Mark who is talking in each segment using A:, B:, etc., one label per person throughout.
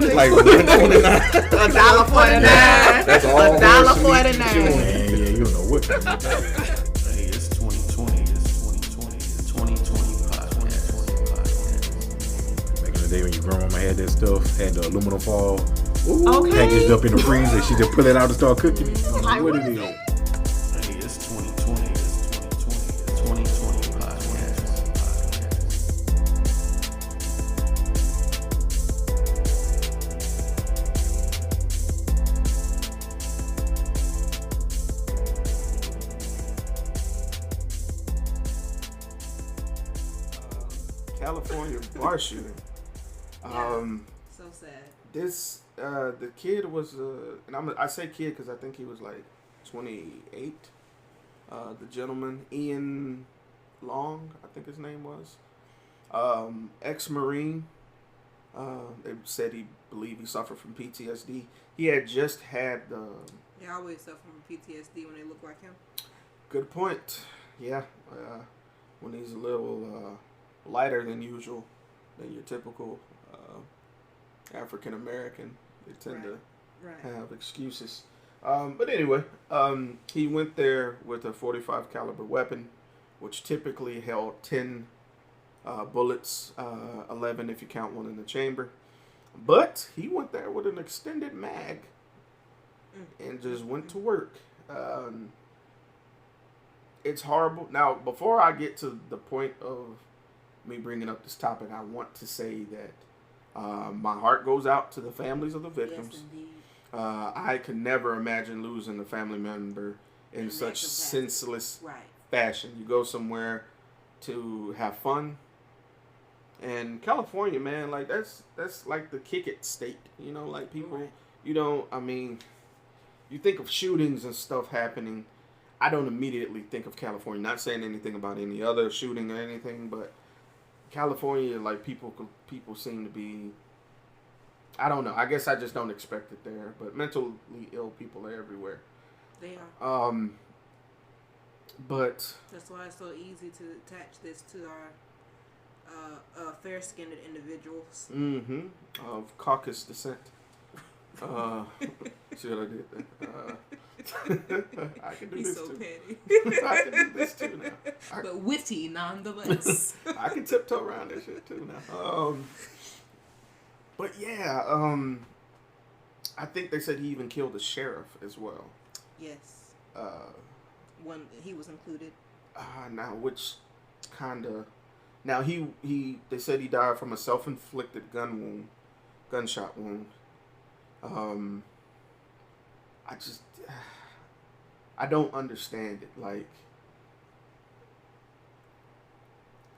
A: like $1.49.
B: $1.49.
A: That's all.
B: $1.49.
C: Yeah, you don't know what kind of
D: Hey, it's 2020. It's 2020 podcast.
C: Back in the day when your grandmama had that stuff, had the aluminum foil
B: Okay.
C: packaged up in the freezer, she just pull it out and start cooking. You don't know
B: Like,
C: what
B: what
C: it
B: is
C: is.
D: Hey, it's 2020. It's 2020 podcast.
A: California bar shooting.
B: So sad.
A: The kid was, and I say kid because I think he was like 28. The gentleman, Ian Long, I think his name was, ex-Marine. They said he suffered from PTSD. He had just had the.
B: They always suffer from PTSD when they look like him.
A: Good point. Yeah, when he's a little lighter than usual, than your typical African American, they tend to have excuses. But anyway, he went there with a .45 caliber weapon, which typically held 10 bullets, 11 if you count one in the chamber. But he went there with an extended mag and just went to work. It's horrible. Now, before I get to the point of me bringing up this topic, I want to say that my heart goes out to the families of the victims.
B: Yes, indeed.
A: I could never imagine losing a family member in such senseless fashion. You go somewhere to have fun, and California, man, like that's like the kick it state. You know, like people, you don't. I mean, you think of shootings and stuff happening. I don't immediately think of California. Not saying anything about any other shooting or anything, but California, like people seem to be. I don't know. I guess I just don't expect it there. But mentally ill people are everywhere.
B: They are.
A: But
B: that's why it's so easy to attach this to our fair-skinned individuals.
A: Mm-hmm. Of Caucasus descent. See what I did there? I can do
B: He's
A: this
B: so
A: too.
B: petty.
A: I can do this too now.
B: But witty nonetheless.
A: I can tiptoe around this shit too now. But yeah, I think they said he even killed the sheriff as well.
B: Yes. One he was included.
A: Now which kind of now he they said he died from a self-inflicted gunshot wound. I don't understand it. Like,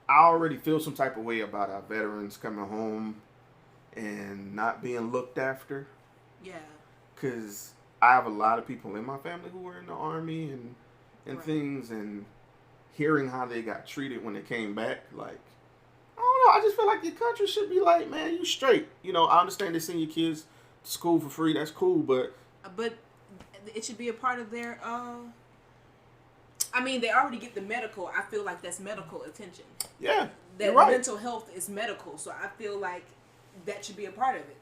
A: I already feel some type of way about our veterans coming home and not being looked after.
B: Yeah. Because
A: I have a lot of people in my family who were in the Army and things, and hearing how they got treated when they came back, like, I don't know. I just feel like your country should be like, man, you straight. You know, I understand they send your kids to school for free. That's cool, but
B: it should be a part of their. I mean, they already get the medical. I feel like that's medical attention.
A: Yeah,
B: that mental health is medical, so I feel like that should be a part of it.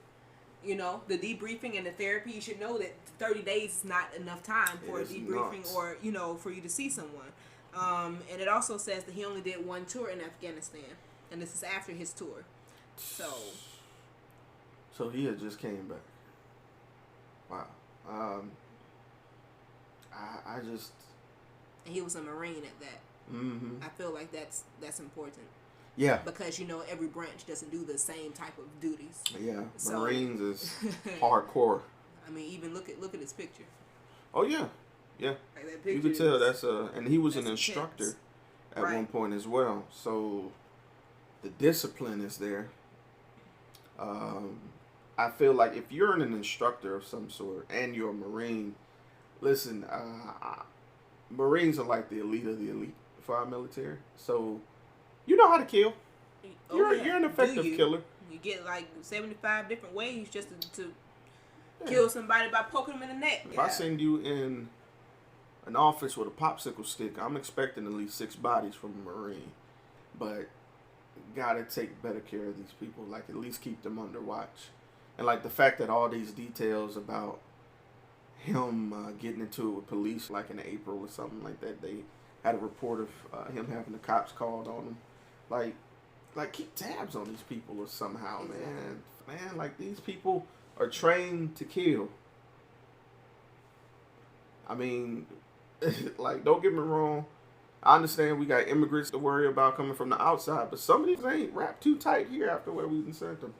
B: You know, the debriefing and the therapy. You should know that 30 days is not enough time for a debriefing or for you to see someone. And it also says that he only did one tour in Afghanistan, and this is after his tour. So
A: he had just came back. Wow. I just.
B: And he was a Marine at that.
A: Mm-hmm.
B: I feel like that's important.
A: Yeah.
B: Because every branch doesn't do the same type of duties.
A: Yeah. So, Marines is hardcore.
B: I mean, even look at his picture.
A: Oh yeah, yeah.
B: Like that picture,
A: you could tell and he was an instructor at one point as well. So the discipline is there. I feel like if you're an instructor of some sort and you're a Marine, listen, Marines are like the elite of the elite for our military. So you know how to kill. You're an effective killer.
B: You get like 75 different ways just to kill somebody by poking them in the neck.
A: If I send you in an office with a popsicle stick, I'm expecting at least 6 bodies from a Marine. But gotta take better care of these people. Like, at least keep them under watch. And like the fact that all these details about him getting into it with police, like in April or something like that, they had a report of him having the cops called on him. Like keep tabs on these people or somehow, man. Like these people are trained to kill. I mean, like don't get me wrong. I understand we got immigrants to worry about coming from the outside, but some of these ain't wrapped too tight here after where we've sent them.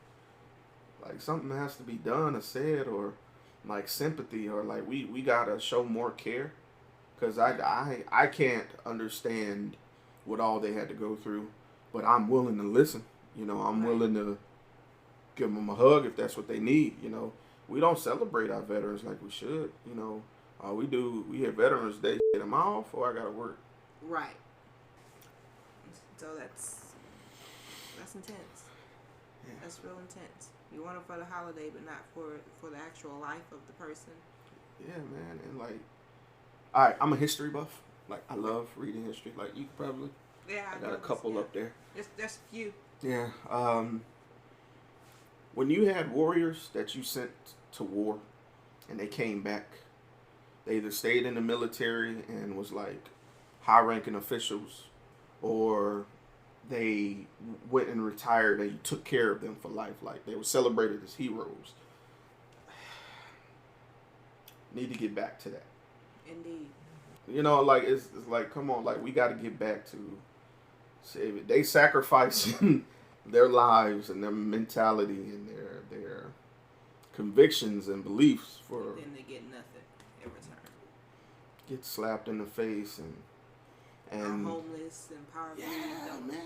A: Like something has to be done or said, or like sympathy, or like we gotta show more care, because I can't understand what all they had to go through, but I'm willing to listen. You know, I'm willing to give them a hug if that's what they need. You know, we don't celebrate our veterans like we should. You know, all we do, we have Veterans Day, get them off, or I gotta work.
B: Right. So that's intense. Yeah. That's real intense. You want it for the holiday, but not for the actual life of the person.
A: Yeah, man. And like, all right, I'm a history buff. Like, I love reading history. Like, you could probably.
B: Yeah,
A: I got a couple up there.
B: There's a few.
A: Yeah. When you had warriors that you sent to war, and they came back, they either stayed in the military and was like high-ranking officials, or they went and retired and you took care of them for life. Like, they were celebrated as heroes. Need to get back to that.
B: Indeed.
A: You know, like, it's like, come on, like, we got to get back to save it. They sacrificing their lives and their mentality and their convictions and beliefs for...
B: And then they get nothing in return.
A: Get slapped in the face and
B: are homeless and poverty.
A: Yeah, man.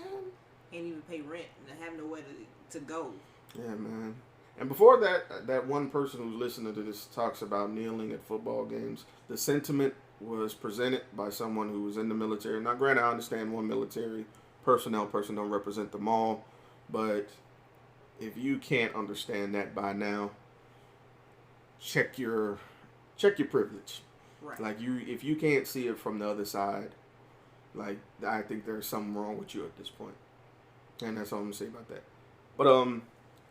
B: Can't even pay rent and have nowhere to go.
A: Yeah, man. And before that one person who's listening to this talks about kneeling at football games, the sentiment was presented by someone who was in the military. Now, granted, I understand one military person don't represent them all, but if you can't understand that by now, check your privilege.
B: Right.
A: Like, if you can't see it from the other side, like, I think there's something wrong with you at this point. And that's all I'm going to say about that. But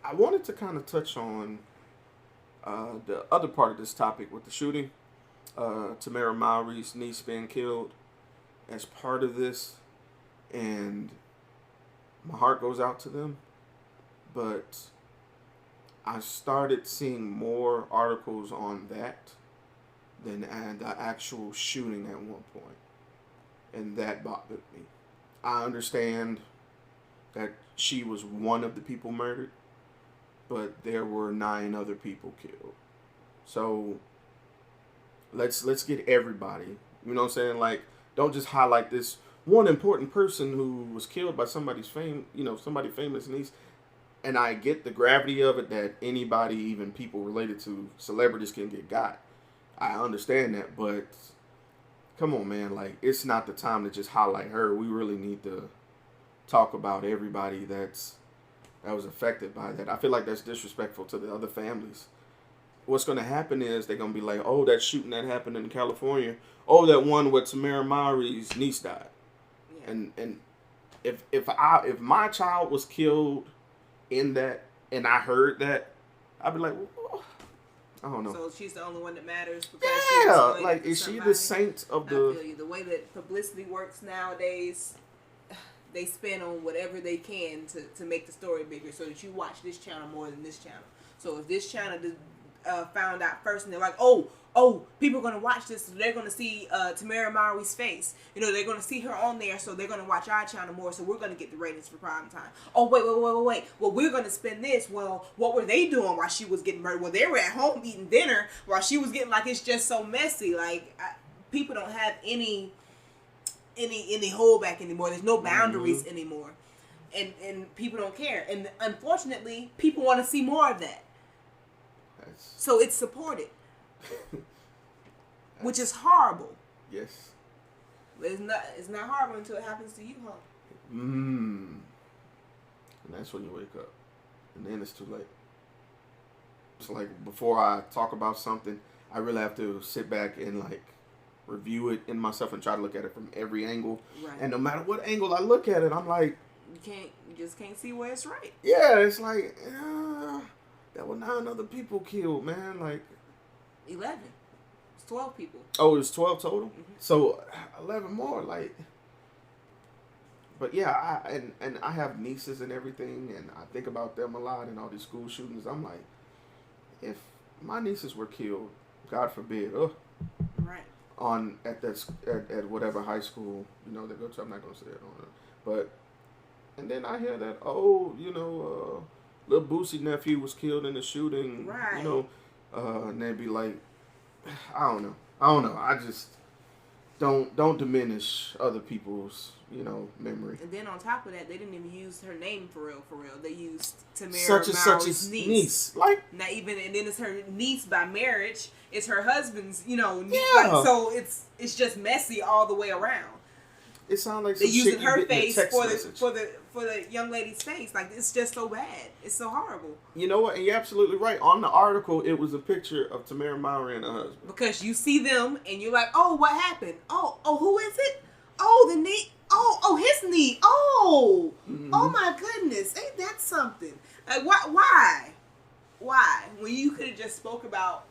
A: I wanted to kind of touch on the other part of this topic with the shooting. KMarie's niece being killed as part of this. And my heart goes out to them. But I started seeing more articles on that than the actual shooting at one point. And that bothered me. I understand that she was one of the people murdered, but there were 9 other people killed. So let's get everybody. You know what I'm saying? Like, don't just highlight this one important person who was killed by somebody famous niece. And I get the gravity of it, that anybody, even people related to celebrities, can get got. I understand that, but come on, man. Like, it's not the time to just highlight her. We really need to talk about everybody that was affected by that. I feel like that's disrespectful to the other families. What's going to happen is they're going to be like, oh, that shooting that happened in California. Oh, that one where KMarie's niece died. Yeah. And if my child was killed in that and I heard that, I'd be like, well, I don't know.
B: So she's the only one that matters.
A: Yeah, like, is she the saint of the...
B: I feel you. The way that publicity works nowadays, they spend on whatever they can to make the story bigger so that you watch this channel more than this channel. So if this channel found out first and they're like, oh, people are going to watch this, so they're going to see KMarie's face. You know, they're going to see her on there, so they're going to watch our channel more, so we're going to get the ratings for prime time. Oh, wait. Well, we're going to spend this. Well, what were they doing while she was getting murdered? Well, they were at home eating dinner while she was getting, like, it's just so messy. Like, people don't have any holdback anymore. There's no boundaries anymore. And people don't care. And unfortunately, people want to see more of that. So it's supported. Which is horrible.
A: Yes.
B: But it's not horrible until it happens to you, huh?
A: And that's when you wake up. And then it's too late. It's like, before I talk about something, I really have to sit back and, like, review it in myself and try to look at it from every angle. Right. And no matter what angle I look at it, I'm like,
B: you just can't see where it's right.
A: Yeah, it's like, There were 9 other people killed, man. Like
B: 11. It's 12 people.
A: Oh, it was 12 total. Mm-hmm. So 11 more, like. But yeah, I have nieces and everything, and I think about them a lot and all these school shootings. I'm like, if my nieces were killed, God forbid,
B: right,
A: at whatever high school they go to. I'm not gonna say it on it, but and then I hear that little Boosie nephew was killed in the shooting,
B: right?
A: And they'd be like, I don't know. I just don't diminish other people's memory.
B: And then on top of that, they didn't even use her name for real. They used Tamara
A: such and such's niece. Like,
B: not even, and then it's her niece by marriage. It's her husband's, niece.
A: Yeah.
B: Like, so it's just messy all the way around.
A: It sounds like
B: they using her face for
A: the
B: young lady's face. Like, it's just so bad. It's so horrible.
A: You know what? And you're absolutely right. On the article, it was a picture of Tamara Mowry and her husband.
B: Because you see them and you're like, oh, what happened? Oh, who is it? Oh, the knee. Oh, his knee. Oh, Oh my goodness. Ain't that something? Like, why? When you could have just spoke about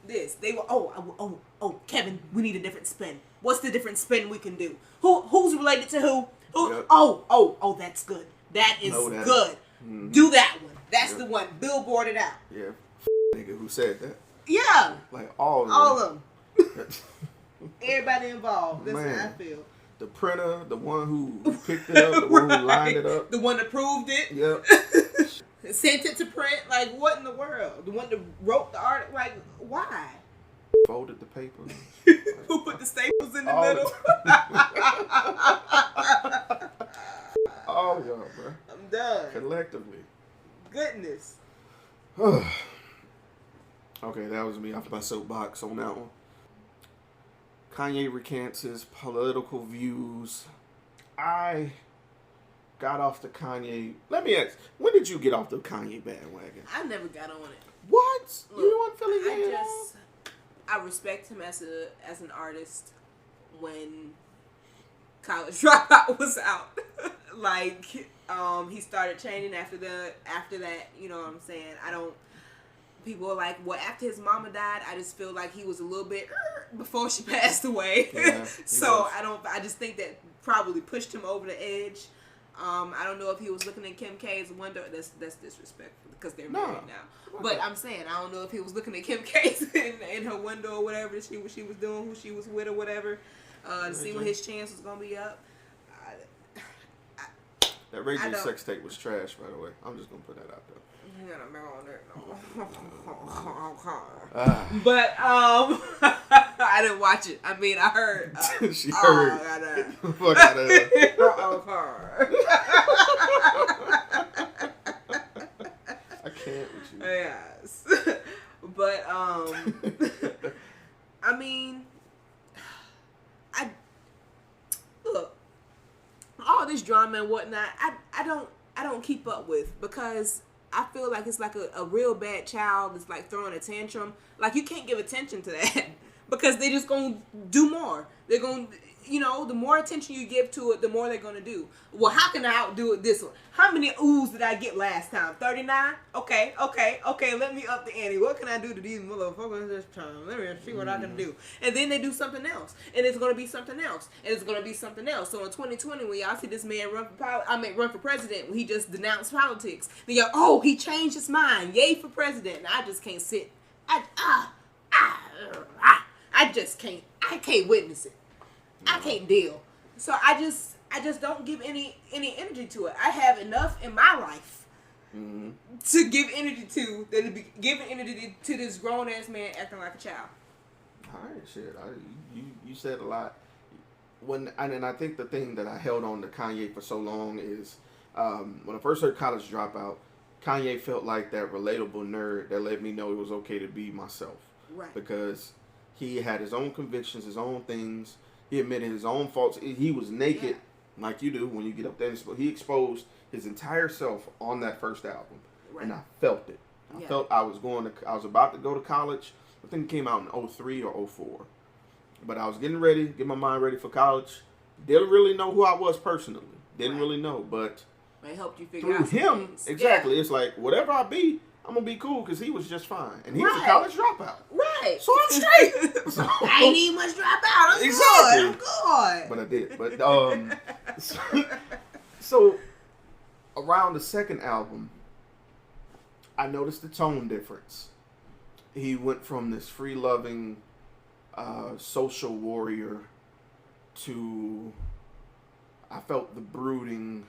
B: this. They were, oh, Kevin, we need a different spin. What's the different spin we can do? Who's related to who? Yep. Oh, that's good. That is good. Mm-hmm. Do that one. That's the one. Billboard it out.
A: Yeah. Nigga who said that.
B: Yeah.
A: Like all
B: of them. Everybody involved. That's how I feel.
A: The printer, the one who picked it up, the one who lined it up.
B: The one that proved it.
A: Yep.
B: Sent it to print. Like, what in the world? The one that wrote the art. Like, why?
A: Folded the paper.
B: Who put the staples in the middle?
A: All y'all, bro.
B: I'm done.
A: Collectively.
B: Goodness.
A: Okay, that was me off my soapbox on that one. Kanye recants his political views. I got off the Kanye. Let me ask, when did you get off the Kanye bandwagon?
B: I never got on it.
A: What?
B: Look,
A: you weren't feeling it?
B: I respect him as an artist when College Dropout was out. Like, he started changing after that, you know what I'm saying? People are like, well, after his mama died, I just feel like he was a little bit before she passed away. Yeah, so I just think that probably pushed him over the edge. I don't know if he was looking at Kim K's window. That's disrespectful because they're married now. But I'm saying, I don't know if he was looking at Kim K's in her window or whatever that she was doing, who she was with or whatever, to see when his chance was going to be up.
A: That Ray J sex tape was trash, by the way. I'm just going to put that out there.
B: But I didn't watch it. I mean, I heard.
A: She heard. Fuck out of her. I can't with you.
B: Yes, but I mean, look, all this drama and whatnot. I don't keep up with because I feel like it's like a real bad child that's like throwing a tantrum. Like, you can't give attention to that because they just gonna do more. They're gonna, the more attention you give to it, the more they're gonna do. Well, how can I outdo it this one? How many oohs did I get last time? 39? Okay. Let me up the ante. What can I do to these motherfuckers this time? Let me see what I can do. And then they do something else, and it's gonna be something else, and it's gonna be something else. So in 2020, when y'all see this man run for president, when he just denounced politics, they go, oh, he changed his mind. Yay for president. And I just can't sit. I just can't. I can't witness it. I can't deal. So I just don't give any energy to it. I have enough in my life to give energy to that be giving energy to this grown ass man acting like a child.
A: All right, shit. You said a lot. And I think the thing that I held on to Kanye for so long is when I first heard College Dropout, Kanye felt like that relatable nerd that let me know it was okay to be myself.
B: Right.
A: Because he had his own convictions, his own things. He admitted his own faults. He was naked, like you do when you get up there. He exposed his entire self on that first album, and I felt it. I felt I was about to go to college. I think it came out in 03 or 04. But I was getting my mind ready for college. Didn't really know who I was personally. Didn't really know, but
B: it helped you figure out
A: him
B: things.
A: exactly. Yeah. It's like whatever I be, I'm gonna be cool because he was just fine, and he's a college dropout.
B: Right.
A: So I'm straight. So,
B: I ain't even much drop out. I'm
A: exactly.
B: good.
A: But I did. But so around the second album, I noticed the tone difference. He went from this free-loving social warrior to, I felt the brooding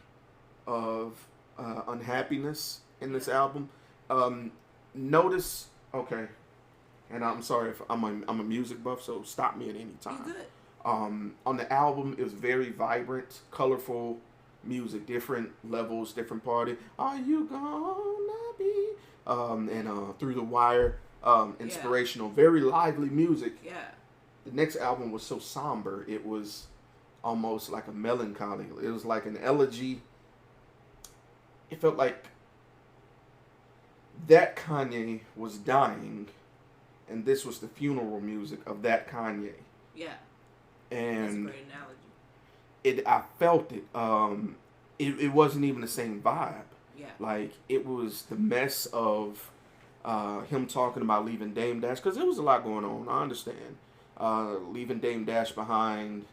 A: of unhappiness in this album. Notice, okay, and I'm sorry if I'm a music buff, so stop me at any time.
B: You good.
A: On the album, it was very vibrant, colorful music, different levels, different party. Are you gonna be? And Through the Wire, inspirational, very lively music.
B: Yeah.
A: The next album was so somber, it was almost like a melancholy. It was like an elegy. It felt like that Kanye was dying, and this was the funeral music of that Kanye.
B: Yeah.
A: And
B: that's a great analogy.
A: I felt it. It wasn't even the same vibe.
B: Yeah.
A: Like, it was the mess of him talking about leaving Dame Dash, because there was a lot going on. I understand. Leaving Dame Dash behind,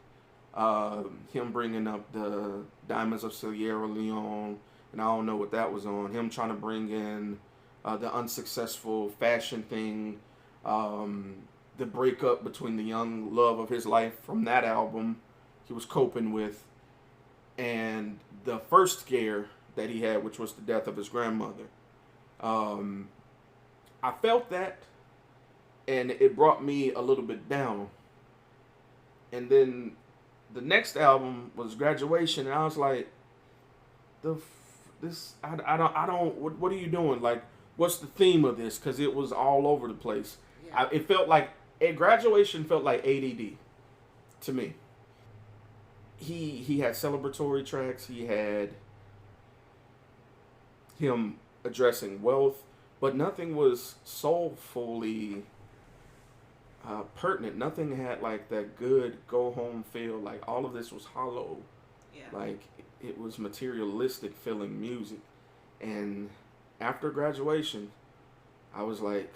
A: him bringing up the Diamonds of Sierra Leone, and I don't know what that was on. Him trying to bring in the unsuccessful fashion thing, the breakup between the young love of his life from that album he was coping with, and the first scare that he had, which was the death of his grandmother. I felt that, and it brought me a little bit down. And then the next album was Graduation, and I was like, I don't. What are you doing? Like, what's the theme of this? Because it was all over the place. Yeah. It felt like Graduation felt like ADD to me. He had celebratory tracks. He had him addressing wealth, but nothing was soulfully pertinent. Nothing had like that good go home feel. Like, all of this was hollow. Yeah. Like, it was materialistic feeling music. And after Graduation, I was like,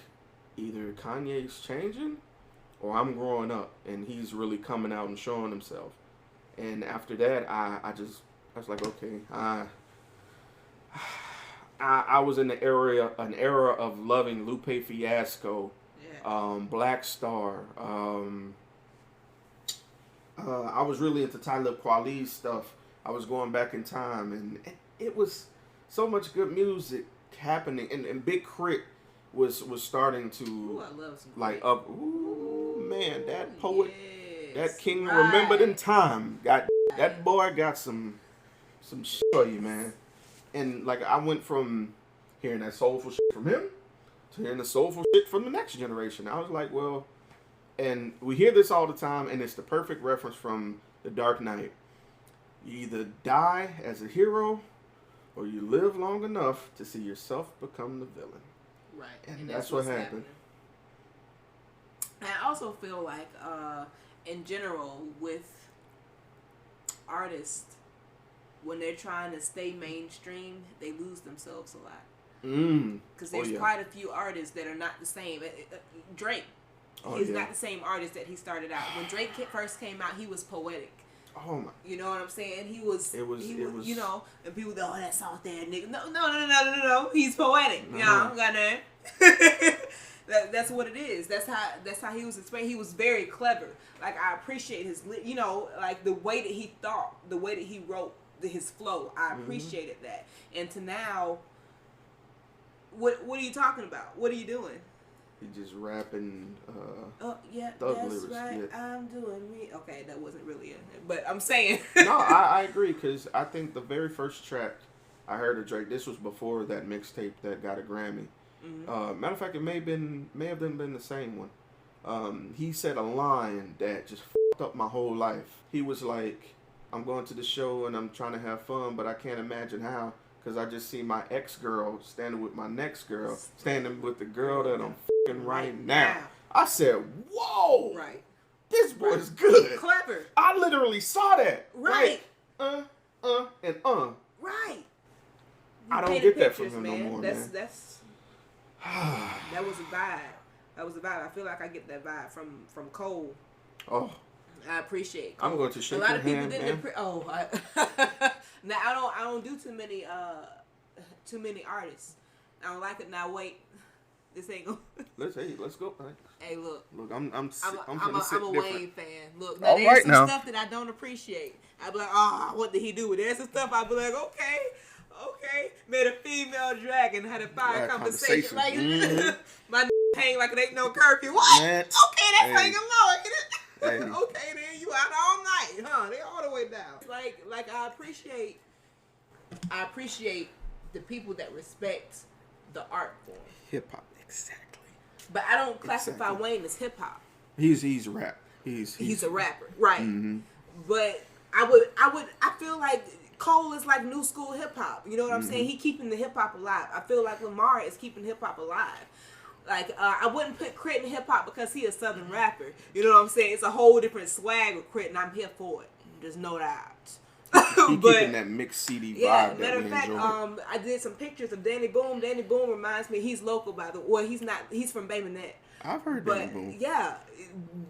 A: either Kanye's changing or I'm growing up and he's really coming out and showing himself. And after that, I was like, okay, I was in an era of loving Lupe Fiasco, Black Star. I was really into Talib Kweli's stuff. I was going back in time, and it was so much good music happening. And Big Crit was starting to,
B: ooh, I love some
A: like,
B: Crit.
A: up. Ooh, man, that poet,
B: yes,
A: that king
B: right.
A: remembered in time. That boy got some shit for you, man. And like, I went from hearing that soulful shit from him to hearing the soulful shit from the next generation. I was like, well, and we hear this all the time, and it's the perfect reference from The Dark Knight. You either die as a hero, or you live long enough to see yourself become the villain.
B: Right.
A: And that's what happened.
B: And I also feel like, in general, with artists, when they're trying to stay mainstream, they lose themselves a lot. Because there's quite a few artists that are not the same. Drake, he's not the same artist that he started out. When Drake first came out, he was poetic.
A: Oh my!
B: You know what I'm saying? He was. It was. You know, and people go, "Oh, that's all that nigga." No. He's poetic. Yeah, I'm gonna. That's what it is. That's how he was explained. He was very clever. Like, I appreciate his, you know, like the way that he thought, the way that he wrote, his flow. I appreciated that. And to now, what are you talking about? What are you doing?
A: He just rapping.
B: Yeah,
A: thug
B: that's
A: lyrics.
B: right.
A: Yeah.
B: I'm doing me. Okay, that wasn't really it, but I'm saying.
A: No, I agree, because I think the very first track I heard of Drake, this was before that mixtape that got a Grammy. Mm-hmm. Matter of fact, it may have been the same one. He said a line that just fucked up my whole life. He was like, I'm going to the show and I'm trying to have fun, but I can't imagine how, because I just see my ex-girl standing with my next girl, standing with the girl that I'm fucking right now. I said, whoa!
B: Right.
A: This boy's good.
B: Clever.
A: I literally saw that.
B: Right.
A: Like,
B: Right.
A: I don't get that from him no more, man.
B: That's That was a vibe. I feel like I get that vibe from Cole.
A: Oh.
B: I appreciate Cole.
A: I'm going to shake
B: a lot
A: your
B: of people
A: hand,
B: didn't. Now I don't do too many artists. I don't like it. Now wait, this ain't gonna.
A: Let's go.
B: Hey, look.
A: I'm
B: a
A: different.
B: Wave fan. Look, now
A: All
B: there's
A: right
B: some
A: now.
B: stuff that I don't appreciate. I be like, what did he do? There's some stuff I be like, okay. Made a female dragon, had a fire conversation. Like, my hang like it ain't no curfew. What?
A: Man.
B: Okay, that's hanging low.
A: Hey.
B: Okay, then you out all night, huh? They all the way down. Like I appreciate the people that respect the art form.
A: Hip hop, exactly.
B: But I don't classify Wayne as hip hop.
A: He's rap. He's
B: a rapper, right?
A: Mm-hmm.
B: But I feel like Cole is like new school hip hop. You know what I'm saying? He keeping the hip hop alive. I feel like Lamar is keeping hip hop alive. Like I wouldn't put Crit in hip hop because he a southern rapper. You know what I'm saying? It's a whole different swag with Crit, and I'm here for it. There's no doubt.
A: He keeping that mixed CD vibe.
B: Yeah,
A: that
B: matter
A: we
B: of fact,
A: enjoy.
B: I did some pictures of Danny Boom. Danny Boom reminds me, he's local by the way. Well, he's not. He's from Bay Minette.
A: I've heard
B: But
A: Danny Boom.
B: yeah,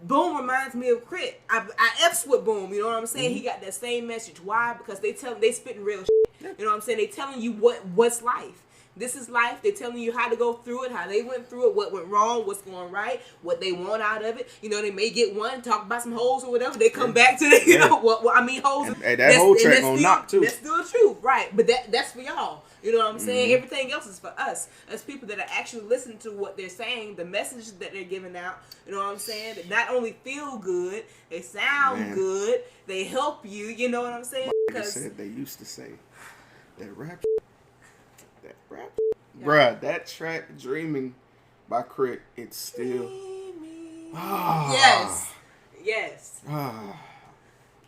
B: Boom reminds me of Crit. I F's with Boom. You know what I'm saying? He got that same message. Why? Because they spitting real shit. You know what I'm saying? They telling you what's life. This is life. They're telling you how to go through it, how they went through it, what went wrong, what's going right, what they want out of it. You know, they may get one, talk about some hoes or whatever. They come back to the, you know, hoes.
A: Hey, that whole track gonna knock too.
B: That's still true, right? But that's for y'all. You know what I'm saying? Everything else is for us, as people that are actually listening to what they're saying, the message that they're giving out. You know what I'm saying? That not only feel good, they sound good, they help you. You know what I'm saying?
A: Because they used to say that rap. Yeah. Bruh, that track "Dreaming" by Crit, it's still.
B: Yes.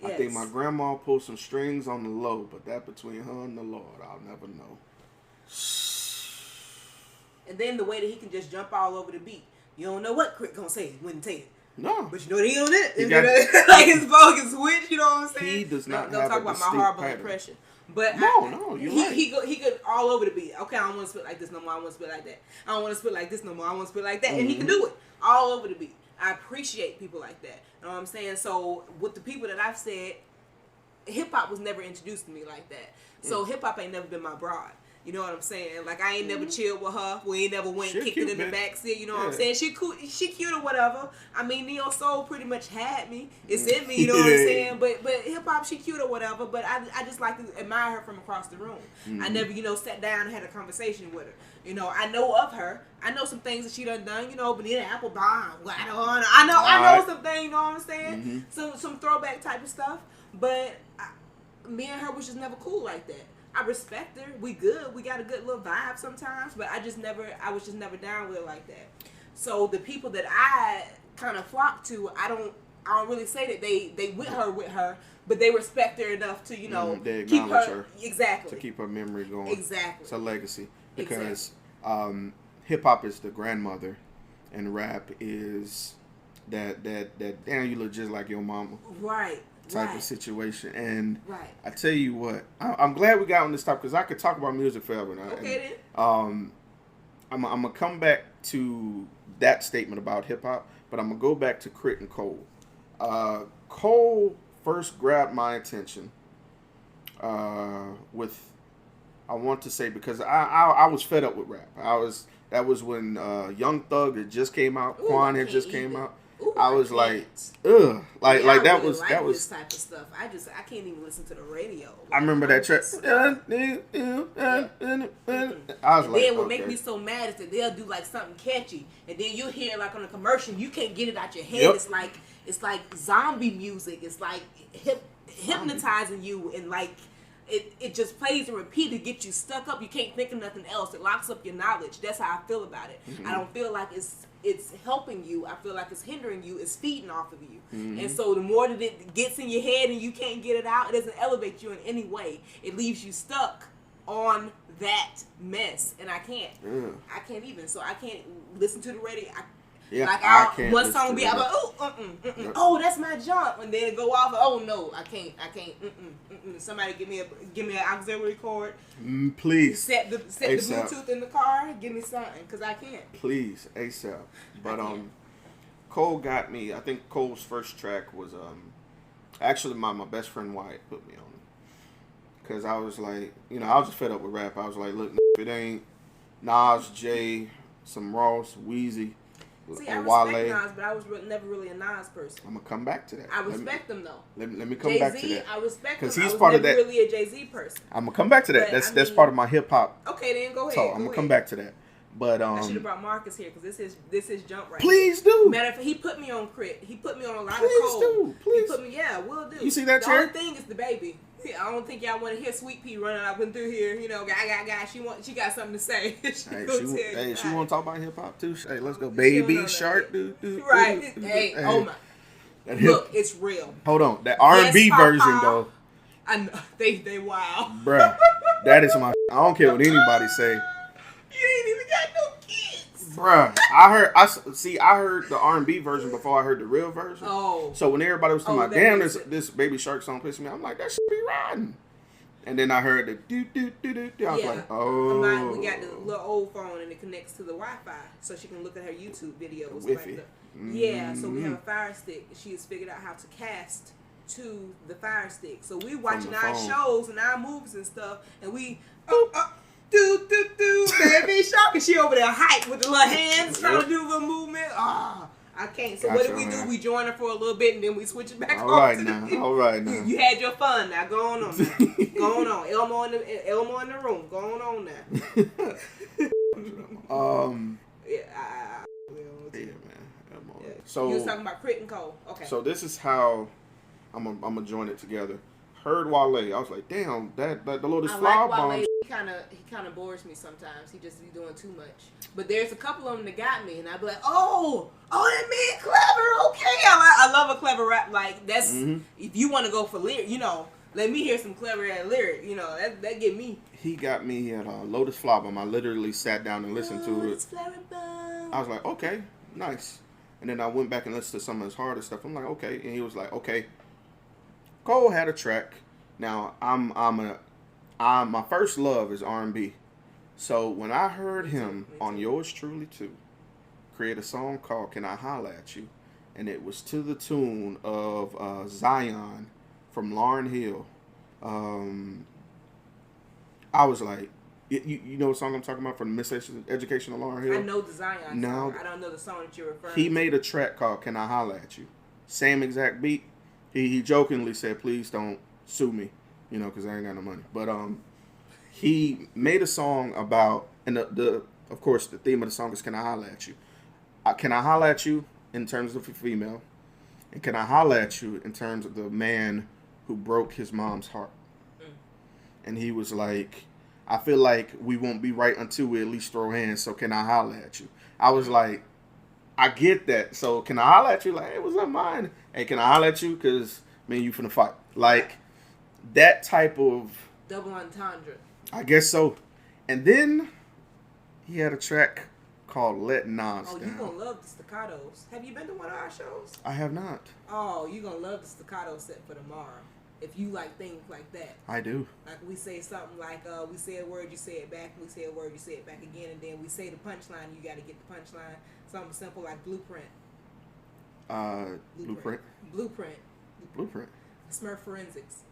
A: I think my grandma pulled some strings on the low, but that between her and the Lord, I'll never know.
B: And then the way that he can just jump all over the beat. You don't know what Crit gonna say when he say it.
A: No.
B: But you know what he on it? Like his vogue can switch, you know what I'm saying?
A: He does not
B: don't
A: have
B: talk
A: a
B: about my
A: distinct
B: horrible
A: pattern.
B: impression. But
A: no, you're right.
B: He could all over the beat. Okay, I don't want to spit like this no more. I want to spit like that. I don't want to spit like this no more. I want to spit like that. And he can do it all over the beat. I appreciate people like that. You know what I'm saying? So with the people that I've said, hip hop was never introduced to me like that. So hip hop ain't never been my broad. You know what I'm saying? Like I ain't never chilled with her. We ain't never went kicked it in the backseat. You know what I'm saying? She cute or whatever. I mean, Neo Soul pretty much had me. It's in me. You know what I'm saying? But hip hop, she cute or whatever. But I just like to admire her from across the room. I never sat down and had a conversation with her. You know, I know of her. I know some things that she done. You know, Bonita Applebum. I know some things. You know what I'm saying? Some throwback type of stuff. But me and her was just never cool like that. I respect her. We good. We got a good little vibe sometimes, but I was just never down with it like that. So the people that I kind of flock to, I don't really say that they with her, but they respect her enough to
A: they
B: keep
A: acknowledge
B: her
A: her
B: exactly
A: to keep her memory going.
B: Exactly,
A: it's a legacy because hip hop is the grandmother, and rap is that damn you look just like your mama. Right. Type of situation, and I tell you what, I'm glad we got on this topic because I could talk about music forever.
B: Okay,
A: then. I'm gonna come back to that statement about hip hop, but I'm gonna go back to Crit and Cole. Cole first grabbed my attention with, I want to say, because I was fed up with rap. That was when Young Thug had just came out, Quan had just came out. Ooh, I was like, ugh, like that was
B: this type of stuff. I can't even listen to the radio.
A: I remember that track. I was like,
B: then what make me so mad is that they'll do like something catchy, and then you hear like on a commercial, you can't get it out your head. Yep. It's like zombie music. It's like hypnotizing you, and like it just plays and repeat to get you stuck up. You can't think of nothing else. It locks up your knowledge. That's how I feel about it. I don't feel like it's helping you. I feel like it's hindering you. It's feeding off of you. And so the more that it gets in your head and you can't get it out, it doesn't elevate you in any way. It leaves you stuck on that mess. And I can't. I can't even. So I can't listen to the radio. I can't. One song will be, I'm like, oh, that's my jump. And then it go off, oh no, I can't. Somebody give me an auxiliary cord.
A: Please.
B: Set the Bluetooth in the car. Give me something, cause I can't.
A: Please, ASAP. But Cole got me. I think Cole's first track was actually my best friend Wyatt put me on it. Cause I was like, I was just fed up with rap. I was like, look, if it ain't Nas, Jay, some Ross, Weezy,
B: See, I
A: and
B: respect
A: Wale.
B: Nas, but I was never really a Nas person.
A: I'm gonna come back to that.
B: I respect him though.
A: Let me come back to that.
B: I respect him.
A: Because he's
B: I was
A: part
B: never
A: of that.
B: really a Jay-Z person.
A: I'm gonna come back to that.
B: But,
A: That's part of my hip hop.
B: Okay, then go ahead.
A: So I'm gonna come back to that. But
B: I should have brought Marcus here because this is jump right.
A: Please
B: here.
A: do.
B: Matter of fact, he put me on Crit. He put me on a lot
A: Please
B: of cold.
A: do. Please.
B: He put me. Yeah, we'll do.
A: You see that
B: the
A: chair?
B: only thing is the baby. I don't think y'all want to hear Sweet Pea running up and through here. Guy. She got something to say.
A: She want to talk about hip hop too. Hey, let's go, baby shark, dude.
B: Right. Hey, oh my. Look, it's real.
A: Hold on, that R&B version though.
B: I know they wild,
A: bruh. That is my. I don't care what anybody say.
B: You ain't even got no kids,
A: bruh. I heard the R&B version before I heard the real version.
B: Oh.
A: So when everybody was talking about, damn, this Baby Shark song pissed me, I'm like, that should be riding. And then I heard the do. I was like, oh.
B: We got the little old phone and it connects to the Wi-Fi, so she can look at her YouTube videos. Yeah, so we have a Fire Stick. She has figured out how to cast to the Fire Stick. So we watching our shows and our movies and stuff, and we do Baby Shark, and she over there hype with the little hands trying to do a little movement. I can't. So what do? We join her for a little bit and then we switch it back on.
A: All right now.
B: You had your fun. Now go on now. Go on. Elmo in the room. Go on now.
A: Yeah, man. So
B: you was talking about Crit and Cole. Okay.
A: So this is how I'm gonna join it together. Heard Wale. I was like, damn, that the Lotus Flower Bomb.
B: He kind of bores me sometimes. He just be doing too much. But there's a couple of them that got me, and I'd be like, oh, that man clever. Okay, I love a clever rap. Like that's if you want to go for lyric, let me hear some clever lyric. That get me.
A: He got me at Lotus Flower Bomb. I literally sat down and listened to it. I was like, okay, nice. And then I went back and listened to some of his harder stuff. I'm like, okay, and he was like, okay. Cole had a track. Now my first love is R&B. So when I heard him on Yours Truly 2 create a song called Can I Holla at You, and it was to the tune of Zion from Lauryn Hill, I was like, you know what song I'm talking about from the Miseducation of Lauryn Hill?
B: I know the Zion song. I don't know the song that you're referring to.
A: He made a track called Can I Holla at You? Same exact beat. He jokingly said, please don't sue me, because I ain't got no money. But he made a song about, and of course, the theme of the song is Can I Holla at You? Can I holla at you in terms of a female? And can I holla at you in terms of the man who broke his mom's heart? And he was like, I feel like we won't be right until we at least throw hands, so can I holla at you? I was like, I get that. So can I holla at you? Like, hey, what's up, mine? Hey, can I holla at you? Because, man, you finna fight. Like, that type of...
B: Double entendre.
A: I guess so. And then he had a track called Let Nas Down.
B: Oh, you gonna love the staccatos. Have you been to one of our shows?
A: I have not.
B: Oh, you gonna love the staccato set for tomorrow. If you like things like that.
A: I do.
B: Like we say something like, we say a word, you say it back. We say a word, you say it back again. And then we say the punchline, you got to get the punchline. Something simple like blueprint. Blueprint. Smurf forensics.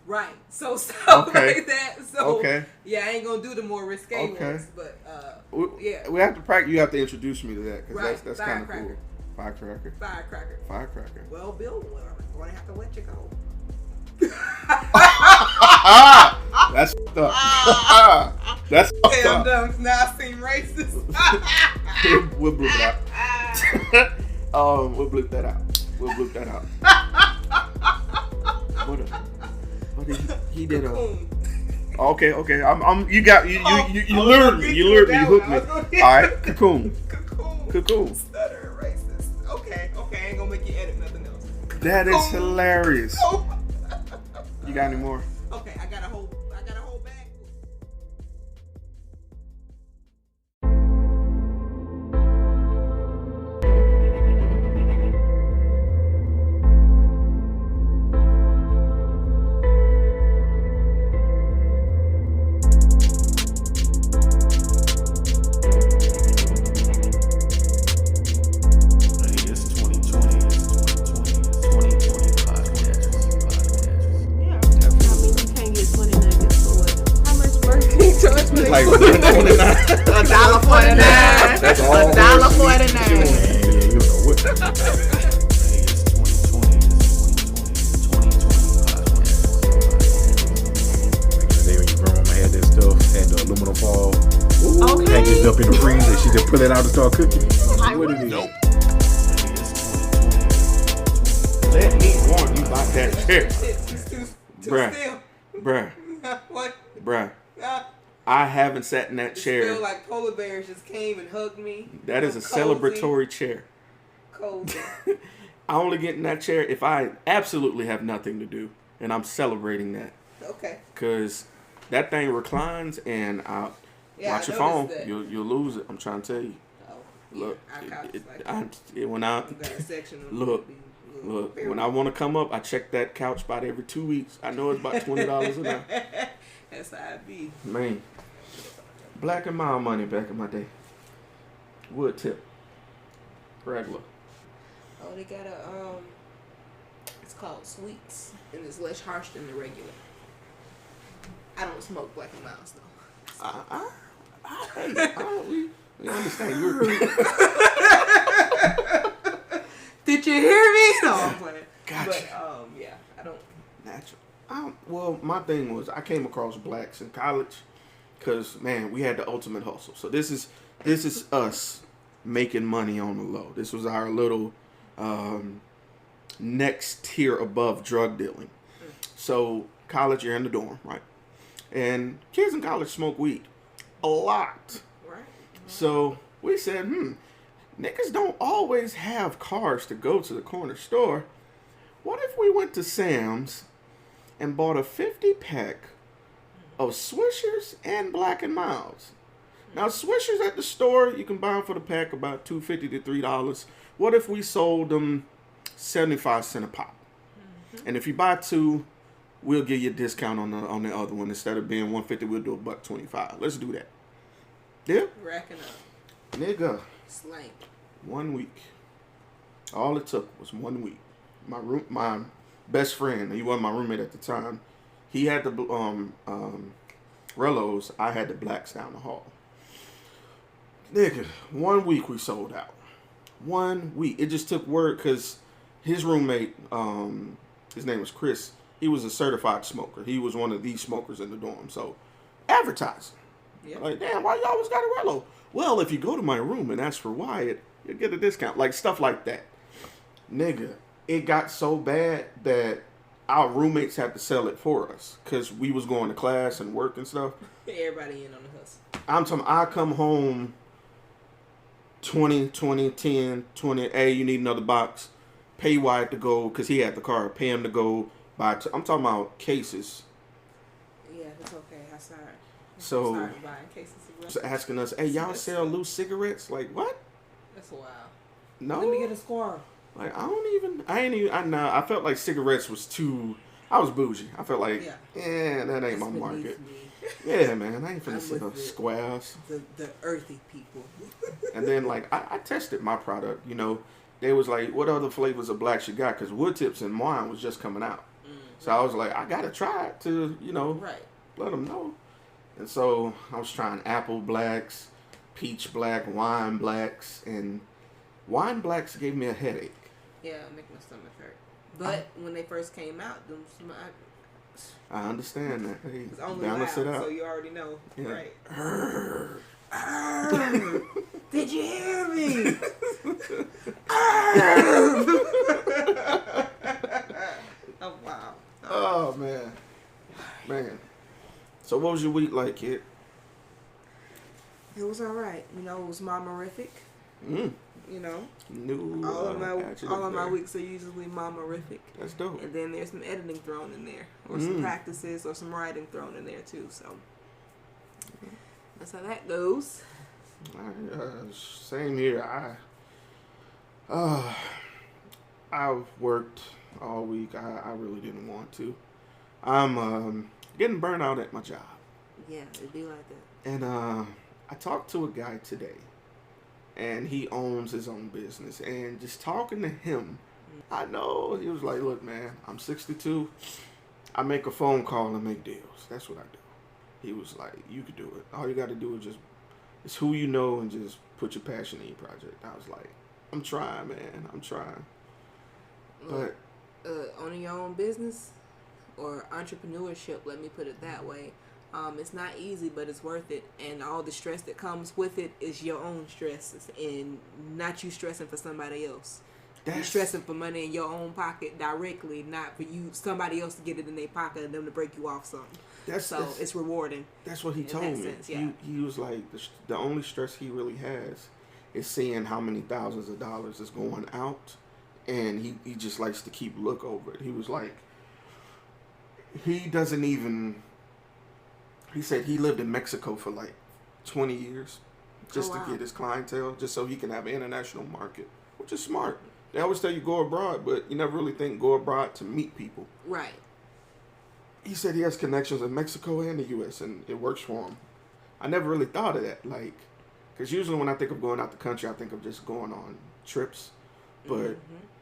B: Right. So stuff like that. So yeah, I ain't gonna do the more risque ones, but yeah.
A: We have to practice. You have to introduce me to that because that's kind of cool.
B: Firecracker. Well, Bill, we're gonna have to let you go.
A: That's fucked up. That's fucked up.
B: Damn, now I seem racist.
A: We'll bloop it out. We'll bloop that out. He did a. Okay. You lured me. You hooked me. All right, cocoon.
B: Stutter racist. Okay. I ain't gonna make you edit nothing else.
A: That is hilarious. You got any more?
B: Okay, I got a whole bag.
C: That's all
B: $1.49.
C: Man, yeah, you know what?
D: Hey, it's 2020. It's 2020.
C: Back in the day when your grandmama had that stuff, had the aluminum foil
B: Okay.
C: packaged up in the freezer, she just pull it out and start cooking.
B: Like,
C: What
B: what
C: it is?
A: Nope.
D: Hey, it's 2020.
A: Let me warn you about that chair.
B: It's too
A: Bruh.
B: still.
A: Bruh.
B: What?
A: Bruh. I haven't sat in that
B: It
A: chair.
B: feel like polar bears just came and hugged me.
A: That is a
B: Cozy.
A: celebratory chair.
B: Cozy.
A: I only get in that chair if I absolutely have nothing to do, and I'm celebrating that.
B: Okay.
A: Cause that thing reclines, and
B: Yeah,
A: watch
B: I
A: your phone.
B: noticed that.
A: You'll lose it. I'm trying to tell you.
B: Oh, yeah.
A: Look,
B: Our couch is like
A: it went out.
B: you got a section of
A: Look, when I want to come up, I check that couch about every 2 weeks. I know it's about $20 an hour.
B: That's how it be.
A: Man, Black and Mild money back in my day. Wood tip, regular.
B: Oh, they got a it's called sweets, and it's less harsh than the regular. I don't smoke Black and Milds though.
A: We understand you.
B: Did you hear me? No, I'm playing.
A: Gotcha.
B: But yeah, I don't.
A: Natural. Well, my thing was I came across blacks in college because man, we had the ultimate hustle. So this is us making money on the low. This was our little next tier above drug dealing. So college, you're in the dorm, right? And kids in college smoke weed a lot.
B: Right.
A: So we said, niggas don't always have cars to go to the corner store. What if we went to Sam's and bought a 50-pack of Swishers and Black and Milds? Now, Swishers at the store, you can buy them for the pack about $2.50 to $3. What if we sold them 75 cents a pop? And if you buy two, we'll give you a discount on the other one. Instead of being $1.50, we'll do $1.25. Let's do that. Yeah?
B: Racking up.
A: Nigga.
B: Slang.
A: 1 week. All it took was 1 week. My best friend, he wasn't my roommate at the time. He had the Rellos. I had the blacks down the hall. Nigga, 1 week we sold out. 1 week. It just took word because his roommate, his name was Chris. He was a certified smoker. He was one of these smokers in the dorm. So, advertising.
B: Yeah.
A: Like, damn, why you always got a Rello? Well, if you go to my room and ask for Wyatt, you'll get a discount. Like, stuff like that. Nigga, it got so bad that our roommates had to sell it for us because we was going to class and work and stuff.
B: Everybody in on the hustle.
A: I'm talking, I come home 20, 10, 20. Hey, you need another box. Pay Wyatt to go, because he had the car. Pay him to go buy. I'm talking about cases.
B: Yeah, it's okay. I started.
A: So,
B: started buying cases of
A: just asking us, hey, y'all sell loose cigarettes? Like, what?
B: That's wild.
A: No.
B: Let me get a squirrel.
A: Like, I felt like cigarettes was too, I was bougie. I felt like, that ain't
B: That's
A: my
B: beneath
A: market.
B: me.
A: Yeah, man, I ain't finna
B: I'm
A: see no
B: with it.
A: squares.
B: The earthy people.
A: And then, like, I tested my product, you know. They was like, what other flavors of blacks you got? Because wood tips and wine was just coming out. So I was like, I got to try it to, you know, let them know. And so I was trying apple blacks, peach black, wine blacks. And wine blacks gave me a headache.
B: Yeah, make my stomach hurt. But when they first came out,
A: I understand that. Hey,
B: it's only
A: balance
B: loud,
A: it out.
B: so you already know.
A: Yeah.
B: Right. Did you hear me? Oh, wow.
A: Oh, man. Man. So what was your week like, kid?
B: It was all right. You know, it was mama-rific. You know, all of my weeks are usually mama-rific.
A: That's dope.
B: And then there's some editing thrown in there, or some practices, or some writing thrown in there too. So that's how that goes.
A: Same here. I've worked all week. I really didn't want to. I'm getting burnt out at my job.
B: Yeah, it'd be like that.
A: And I talked to a guy today, and he owns his own business. And just talking to him, I know he was like, "Look, man, I'm 62. I make a phone call and make deals. That's what I do." He was like, "You could do it. All you got to do is just, it's who you know, and just put your passion in your project. I was like, I'm trying, man. I'm trying. But
B: owning your own business or entrepreneurship, let me put it that way. It's not easy, but it's worth it. And all the stress that comes with it is your own stress, and not you stressing for somebody else. You're stressing for money in your own pocket directly, not for you somebody else to get it in their pocket and them to break you off something. It's rewarding.
A: That's what he told me.
B: Sense, yeah.
A: He was like, the only stress he really has is seeing how many thousands of dollars is going out, and he just likes to keep look over it. He was like, he doesn't even. He said he lived in Mexico for like 20 years just to get his clientele, just so he can have an international market, which is smart. They always tell you go abroad, but you never really think go abroad to meet people.
B: Right.
A: He said he has connections in Mexico and the U.S., and it works for him. I never really thought of that, like, because usually when I think of going out the country, I think of just going on trips. But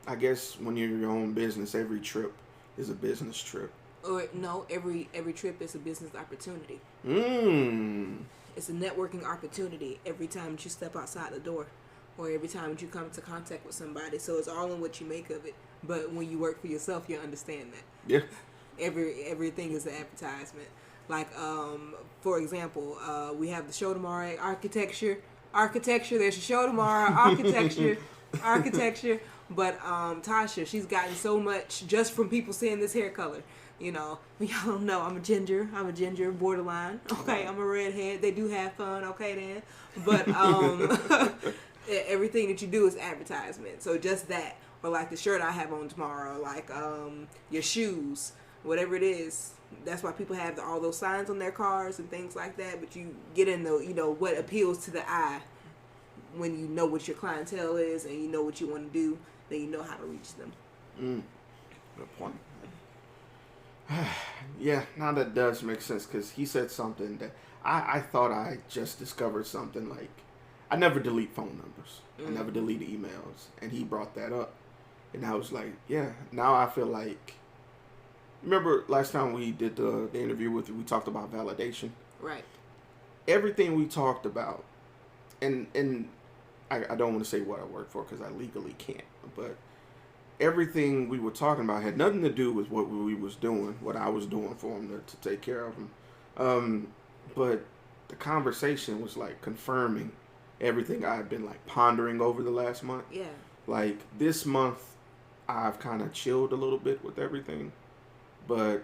A: I guess when you're your own business, every trip is a business trip.
B: Or no, every trip is a business opportunity. It's a networking opportunity every time that you step outside the door, or every time that you come into contact with somebody. So it's all in what you make of it. But when you work for yourself, you understand that.
A: Yeah.
B: Everything is an advertisement. Like, for example, we have the show tomorrow, architecture. There's a show tomorrow, architecture. But Tasha, she's gotten so much just from people seeing this hair color. You know, y'all don't know, I'm a ginger, borderline. Okay, I'm a redhead. They do have fun, okay then. But everything that you do is advertisement. So just that. Or like the shirt I have on tomorrow, like your shoes, whatever it is. That's why people have all those signs on their cars and things like that. But you get in the, what appeals to the eye when you know what your clientele is and you know what you want to do, then you know how to reach them.
A: Good point. Yeah, now that does make sense, because he said something that I thought I just discovered something, like, I never delete phone numbers. I never delete emails. And he brought that up. And I was like, yeah, now I feel like, remember last time we did the interview with you, we talked about validation?
B: Right.
A: Everything we talked about, and I don't want to say what I work for because I legally can't, but everything we were talking about had nothing to do with what we was doing, what I was doing for him to take care of him. But the conversation was like confirming everything I had been like pondering over the last month.
B: Yeah. Like
A: this month, I've kind of chilled a little bit with everything, but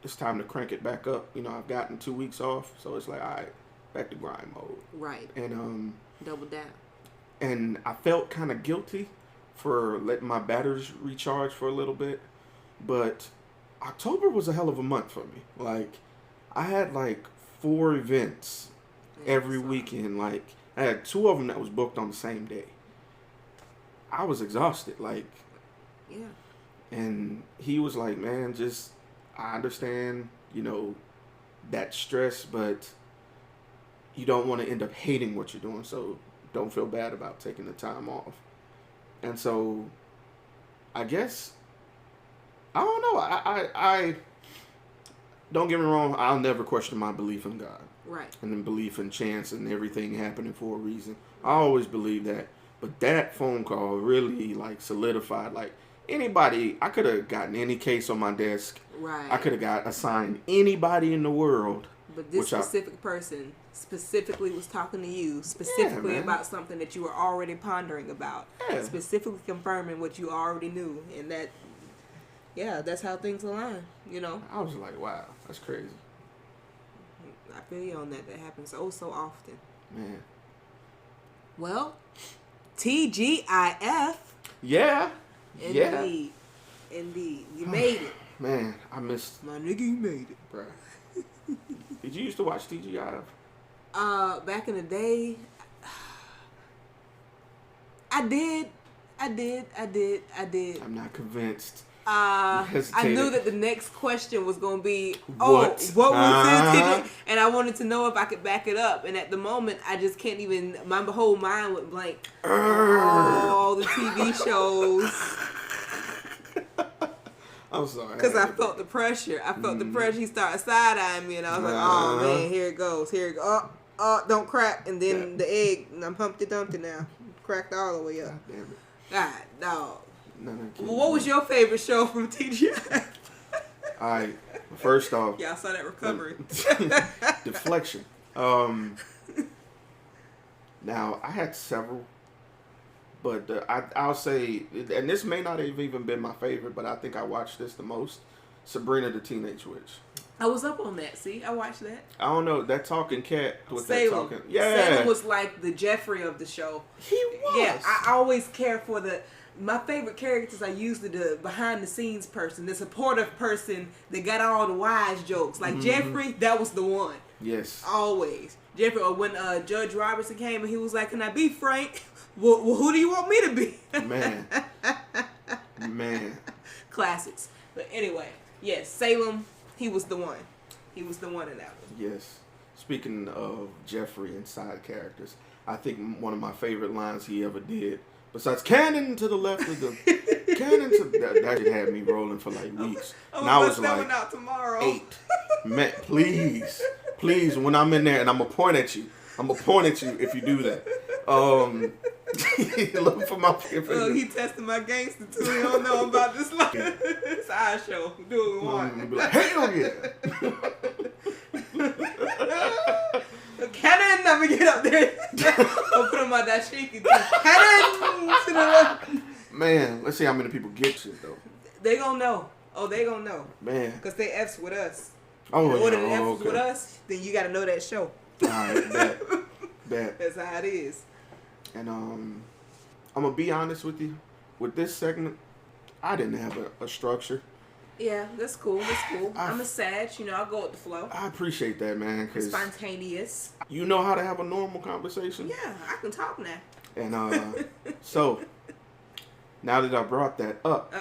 A: it's time to crank it back up. I've gotten 2 weeks off, so it's like, all right, back to grind mode.
B: Right.
A: And
B: double down.
A: And I felt kind of guilty for letting my batteries recharge for a little bit, but October was a hell of a month for me. Like, I had like 4 events every weekend. Like, I had 2 of them that was booked on the same day. I was exhausted, like,
B: yeah.
A: And he was like, man, I understand, that stress, but you don't want to end up hating what you're doing, so don't feel bad about taking the time off. And so, I guess, I don't know. I don't get me wrong. I'll never question my belief in God.
B: Right.
A: And then belief in chance and everything happening for a reason. I always believe that. But that phone call really, like, solidified. Like, anybody, I could have gotten any case on my desk.
B: Right.
A: I could have got assigned anybody in the world.
B: But this specific person specifically was talking to you specifically about something that you were already pondering about.
A: Yeah.
B: Specifically confirming what you already knew. And that, that's how things align,
A: I was like, wow, that's crazy.
B: I feel you on that. That happens so often.
A: Man.
B: Well, TGIF.
A: Yeah.
B: Indeed. You made it.
A: Man, I missed.
B: My nigga, you made it.
A: Bruh. Did you used to watch TGIF?
B: Back in the day, I did.
A: I'm not convinced.
B: I knew that the next question was going to be, what was this? And I wanted to know if I could back it up. And at the moment, I just can't even, my whole mind went blank. All the TV shows.
A: I'm sorry.
B: Because I felt the pressure. He started side-eyeing me, and I was like, oh, man, here it goes. don't crack, and then the egg, and I'm Humpty Dumpty now. Cracked all the way up.
A: God damn it.
B: God, dog.
A: No,
B: Well, what was your favorite show from TGI?
A: All right. First off,
B: Yeah, I saw that recovery.
A: deflection. Now I had several, but I'll say, and this may not have even been my favorite, but I think I watched this the most. Sabrina the Teenage Witch.
B: I was up on that. See, I watched that.
A: I don't know, that talking cat with
B: Salem.
A: that talking. Yeah.
B: Salem was like the Jeffrey of the show.
A: He was.
B: Yeah, I always care for my favorite characters are usually the behind the scenes person, the supportive person that got all the wise jokes. Like Jeffrey, that was the one.
A: Yes.
B: Always. Jeffrey, or when Judge Robertson came and he was like, "Can I be Frank?" Well, who do you want me to be?
A: Man.
B: Classics. But anyway, yes, Salem, he was the one. He was the one in that one.
A: Yes. Speaking of Jeffrey and side characters, I think one of my favorite lines he ever did, besides cannon to the left of the cannon to that shit had me rolling for like weeks.
B: I'm
A: And I was
B: that
A: like
B: one out tomorrow.
A: 8. Man, please, when I'm in there and I'm gonna point at you if you do that. Look for my
B: Look, he testing my gangster too. He don't know about this life. It's our show. Do what we want.
A: Be like, hell yeah.
B: Cannon, never get up there. I'll put him on that shaky. Cannon to the left.
A: Man, let's see how many people get shit though.
B: They gonna know. Oh, they gonna know.
A: Man.
B: Cause they F's with us.
A: Oh,
B: In order to
A: yeah.
B: F's with us, then you gotta know that show.
A: Alright, bet.
B: That's how it is.
A: And I'm gonna be honest with you. With this segment, I didn't have a structure.
B: Yeah, that's cool. That's cool. I'm a Sag. You know, I go with the flow.
A: I appreciate that, man. Cause
B: Spontaneous.
A: you know how to have a normal conversation.
B: Yeah, I can talk now.
A: And so now that I brought that up,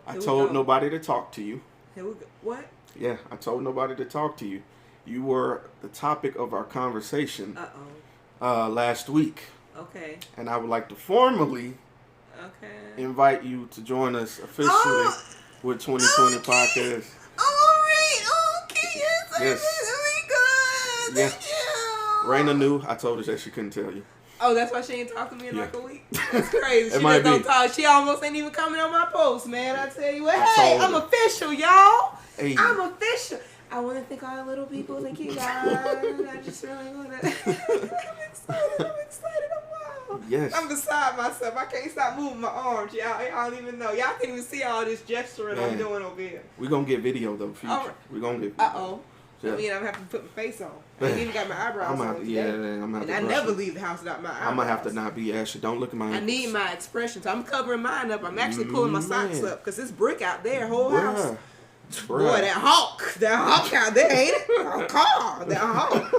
A: I told nobody to talk to you.
B: Here we go. What?
A: Yeah, I told nobody to talk to you. You were the topic of our conversation last week.
B: Okay.
A: And I would like to formally invite you to join us officially with 2020 Podcast.
B: All right. Okay.
A: Yes.
B: Very good. Thank you.
A: Raina knew. I told her that she couldn't tell you.
B: Oh, that's why she ain't talking to me in like a week? That's crazy. She
A: might
B: just don't
A: be.
B: talk. She almost ain't even coming on my post, man. I tell you what.
A: I
B: Hey,
A: told
B: I'm
A: her.
B: official, y'all.
A: Hey.
B: I'm official. I want to thank all the little people. Thank you, guys. I just really want to. I'm excited. I'm wild.
A: Yes.
B: I'm beside myself. I can't stop moving my arms. Y'all don't even know. Y'all can't even see all this gesturing I'm doing over here.
A: We're going to get video, though, future.
B: All right.
A: We're going to get video.
B: Uh-oh.
A: Yeah.
B: I mean, I'm having to put my face on. I ain't even got my eyebrows on today.
A: I'm gonna have
B: And
A: to
B: I
A: brush
B: never
A: it.
B: leave the house without my eyebrows.
A: I'm gonna have to not be ashy. Don't look at my.
B: I need my expression, so I'm covering mine up. I'm actually pulling my socks up because it's brick out there, whole house. Boy, that hawk out there, ain't it? A car, that hawk.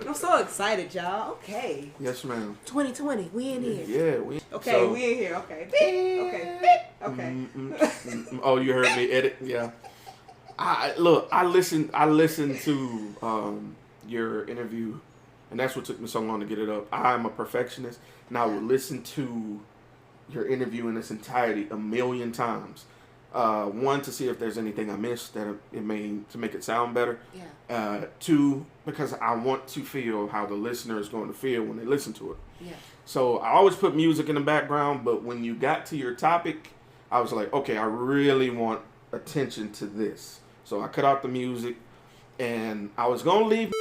B: I'm so excited, y'all. Okay.
A: Yes, ma'am.
B: 2020, we in here.
A: Yeah, we.
B: Okay,
A: so,
B: we in here. Okay. Beep. Okay. Beep. Okay.
A: Oh, you heard me edit? Yeah. I listened to your interview, and that's what took me so long to get it up. I'm a perfectionist, and I would listen to your interview in its entirety a million times. One, to see if there's anything I missed to make it sound better.
B: Yeah.
A: Two, because I want to feel how the listener is going to feel when they listen to it.
B: Yeah.
A: So I always put music in the background, but when you got to your topic, I was like, okay, I really want attention to this. So I cut out the music, and I was going to leave,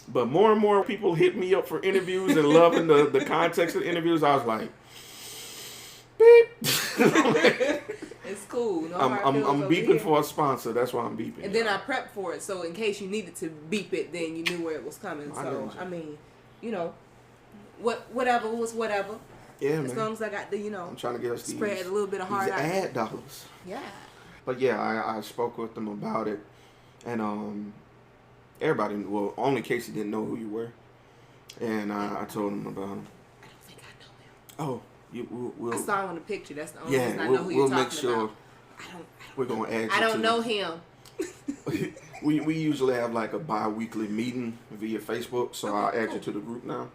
A: but more and more people hit me up for interviews and loving the context of the interviews. I was like, beep.
B: It's cool. No
A: I'm beeping for a sponsor. That's why I'm beeping.
B: And then I prepped for it, so in case you needed to beep it, then you knew where it was coming. So, I mean, you know, whatever was whatever.
A: Yeah,
B: as
A: man.
B: long as I got the,
A: I'm trying to get us
B: spread a little bit of hard
A: ad dollars.
B: Yeah.
A: But yeah, I spoke with them about it, and everybody, well, only Casey didn't know who you were, and I told him about him.
B: I don't think I know him.
A: Oh, we'll
B: I saw him on the picture. That's the only reason I know who you're talking about.
A: We're gonna add you
B: I don't know him.
A: we usually have like a bi-weekly meeting via Facebook, so I'll add you to the group now.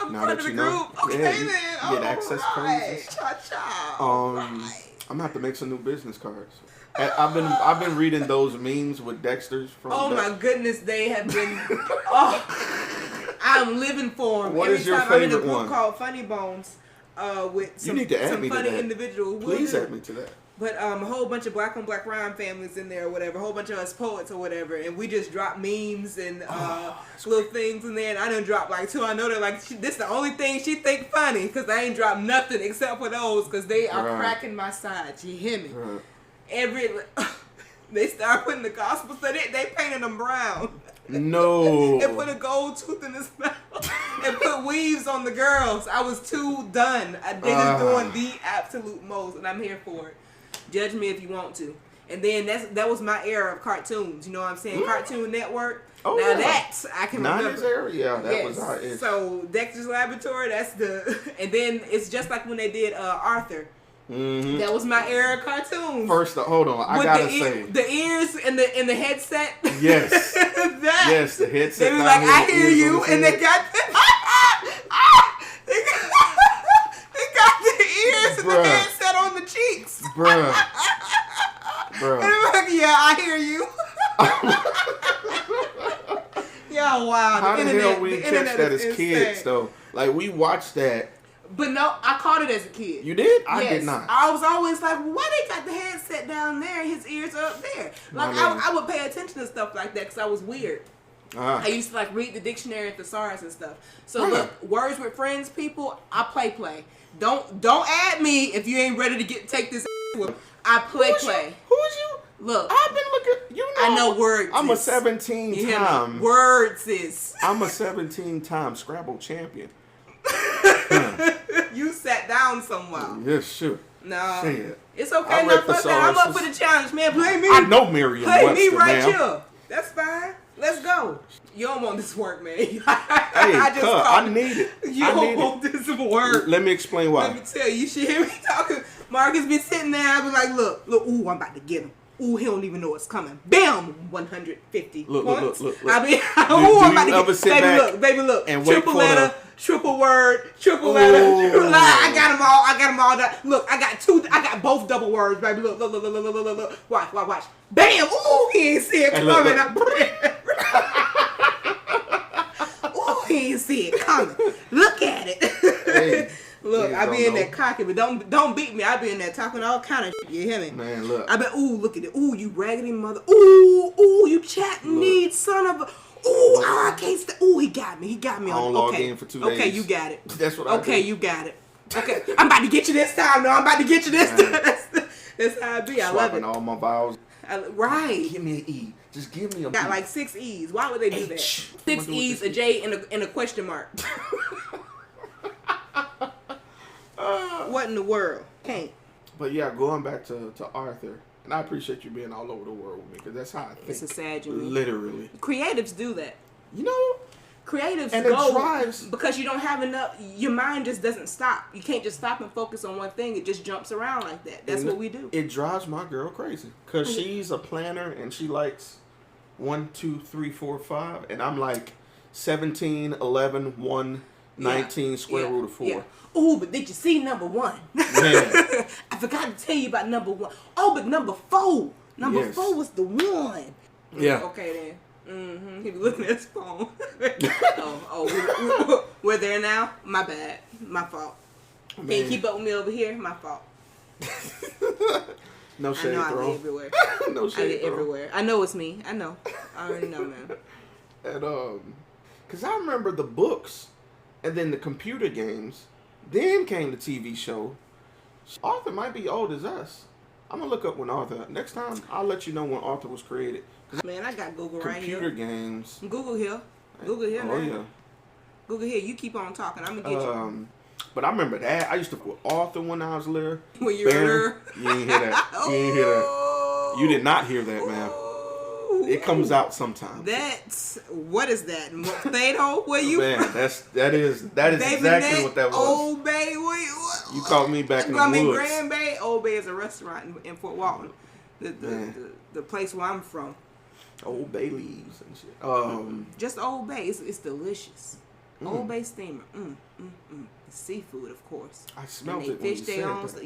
B: I'm
A: Now
B: part
A: that
B: of the
A: you know.
B: group. Okay,
A: Yeah, you
B: then.
A: get access codes.
B: Cha-cha. Right.
A: I'm gonna have to make some new business cards. I've been reading those memes with Dexter's from.
B: Oh my goodness, they have been. I'm living for them.
A: What
B: Every
A: is your
B: time I'm in a
A: favorite
B: group
A: one?
B: called Funny Bones, with some,
A: You need to add
B: some
A: me to
B: funny
A: that.
B: individuals.
A: Please add me to that.
B: But a whole bunch of black on black rhyme families in there or whatever, a whole bunch of us poets or whatever, and we just drop memes and little things in there, and I done dropped like 2. I know they're like, this the only thing she think funny, because I ain't dropped nothing except for those, because they are cracking my sides, you hear me? They start putting the gospel, so they painted them brown.
A: No.
B: And put a gold tooth in his mouth. And put weaves on the girls. I was too done. They just doing the absolute most, and I'm here for it. Judge me if you want to. And then that was my era of cartoons. You know what I'm saying? Cartoon Network.
A: Oh,
B: now
A: yeah.
B: that I can remember.
A: 90s era, yeah, that was our age.
B: So Dexter's Laboratory, that's the. And then it's just like when they did Arthur.
A: Mm-hmm.
B: That was my era of cartoons.
A: First, hold on, I gotta say
B: the ears and the headset.
A: Yes. Yes, the headset.
B: They were like, I hear you, and they got the they got the ears and the headset on the cheeks.
A: Bruh.
B: And they were like, yeah, I hear you. Yeah, wow.
A: How the hell we catch that as kids though? Like we watched that.
B: But no, I caught it as a kid.
A: You did? I
B: Yes.
A: did not.
B: I was always like, why they got the headset down there and his ears up there? Like, I would pay attention to stuff like that because I was weird. I used to, like, read the dictionary at thesaurus and stuff. So, look, words with friends, people, I play. Don't add me if you ain't ready to take this with. I play.
A: Who's you?
B: Look.
A: I've been looking, you know.
B: I know words.
A: I'm a 17-time.
B: Words is.
A: I'm a 17-time Scrabble champion.
B: You sat down somewhere.
A: Yes, sure.
B: No.
A: Say it.
B: It's okay.
A: I
B: No,
A: read
B: fuck that. I'm up for the challenge, man. Play me.
A: I know Merriam-Webster,
B: Play me right
A: ma'am.
B: here. That's fine. Let's go. You don't want this work, man.
A: Hey,
B: I
A: I need it.
B: You don't want this work.
A: Let me explain why.
B: Let me tell you, you should hear me talking. Marcus been sitting there. I be like, look, ooh, I'm about to get him. Ooh, he don't even know it's coming. Bam! 150 points. Look.
A: Do
B: I mean,
A: you
B: I'm about
A: ever
B: to
A: sit
B: get.
A: back
B: Baby, look.
A: and wait
B: triple
A: for
B: letter, triple word, triple letter, triple line. I got them all. Look, I got both double words, baby. Look. Watch. Bam! Ooh, he ain't see it coming. Ooh, he ain't see it coming. Look at it.
A: Hey,
B: look, I be in there cocky, but don't beat me. I be in there talking all kind of shit. You hear me?
A: Man, look.
B: I bet. Ooh, look at it. Ooh, you raggedy mother. Ooh, you chat need son of a. Ooh, I can't stay. Ooh, he got me.
A: I don't log in for 2 days.
B: Okay, you got it.
A: That's what I do.
B: Okay, you got it. Okay, I'm about to get you this time. No, I'm about to get you this time. That's how I be. I love
A: Swapping
B: it.
A: all my vowels.
B: Right.
A: Give me an E. Just give me a
B: Got
A: B.
B: like 6 E's. Why would they do that?
A: H.
B: 6 E's, a J, and a question mark. What in the world? Can't.
A: But yeah, going back to Arthur, and I appreciate you being all over the world with me because that's how I think.
B: It's a sad you.
A: Literally.
B: Creatives do that.
A: You know.
B: Creatives
A: And
B: go
A: it drives
B: because you don't have enough. Your mind just doesn't stop. You can't just stop and focus on one thing. It just jumps around like that. That's what we do.
A: It drives my girl crazy because she's a planner and she likes 1, 2, 3, 4, 5, and I'm like 17, 11, 1, 19, square root of 4.
B: Yeah. Oh, but did you see number 1?
A: Man.
B: I forgot to tell you about number 1. Oh, but number 4. Number 4 was the one.
A: Yeah.
B: Okay then. He was looking at his phone. We're there now? My bad. My fault.
A: Man.
B: Can't keep up with me over here? My fault.
A: No shade,
B: I know
A: bro.
B: I get everywhere.
A: No shade,
B: I get
A: bro.
B: everywhere. I know it's me. I know. I already know, man.
A: And cause I remember the books, and then the computer games. Then came the TV show. Arthur might be old as us. I'm gonna look up when Arthur. Next time, I'll let you know when Arthur was created.
B: Man, I got Google right here.
A: Computer games.
B: Google here. Google here.
A: Oh
B: man.
A: yeah.
B: Google here. You keep on talking. I'm gonna get you.
A: But I remember that. I used to with Arthur when I was little.
B: When you were
A: Baron. You ain't hear that. You ain't hear that. You did not hear that, man. It comes out sometimes.
B: That's what is that? Thedo? Where you?
A: Man, that is exactly what that was.
B: Old Bay.
A: You called me back in the
B: I mean,
A: woods.
B: Grand Bay. Old Bay is a restaurant in Fort Walton. The place where I'm from.
A: Old Bay leaves and shit.
B: Just Old Bay. It's delicious. Old Bay steamer. seafood, of course.
A: I smelled
B: and
A: it
B: they
A: when
B: fish
A: you
B: their
A: said
B: own.
A: that.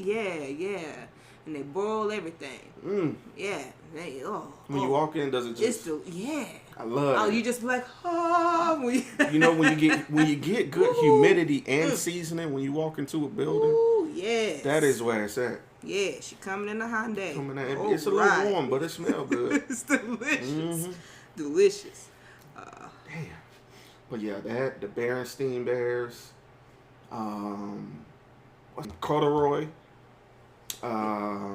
B: Yeah. And they boil everything. Yeah.
A: When you walk in, does it just?
B: Yeah.
A: I love it.
B: Oh, you just be like, oh.
A: You know, when you get good humidity and seasoning when you walk into a building.
B: Ooh, yes.
A: That is where it's at.
B: Yeah, she coming in a Hyundai.
A: It's a little warm, but it smells good.
B: It's delicious.
A: Mm-hmm.
B: Delicious.
A: Damn. But yeah, the Berenstein Bears. Corduroy.
B: I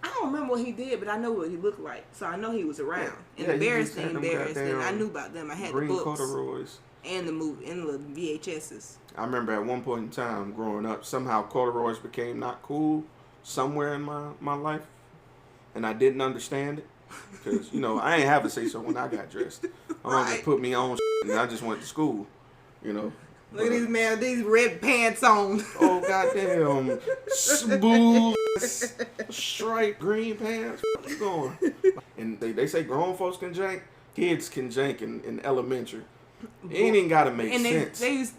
B: don't remember what he did, but I know what he looked like, so I know he was around.
A: Yeah,
B: And the
A: he just had
B: Berenstein
A: them
B: Bears, and I
A: goddamn
B: knew about them. I had the
A: green
B: books
A: corduroys.
B: and the movie and the VHSs.
A: I remember at one point in time growing up, somehow corduroys became not cool somewhere in my life, and I didn't understand it because I ain't have a say so when I got dressed. My mom just put me on and I just went to school.
B: Look at these man, these red pants on.
A: Oh goddamn, smooth striped green pants. Where you going? And they say grown folks can jank, kids can jank in elementary. It ain't even gotta make sense.
B: They used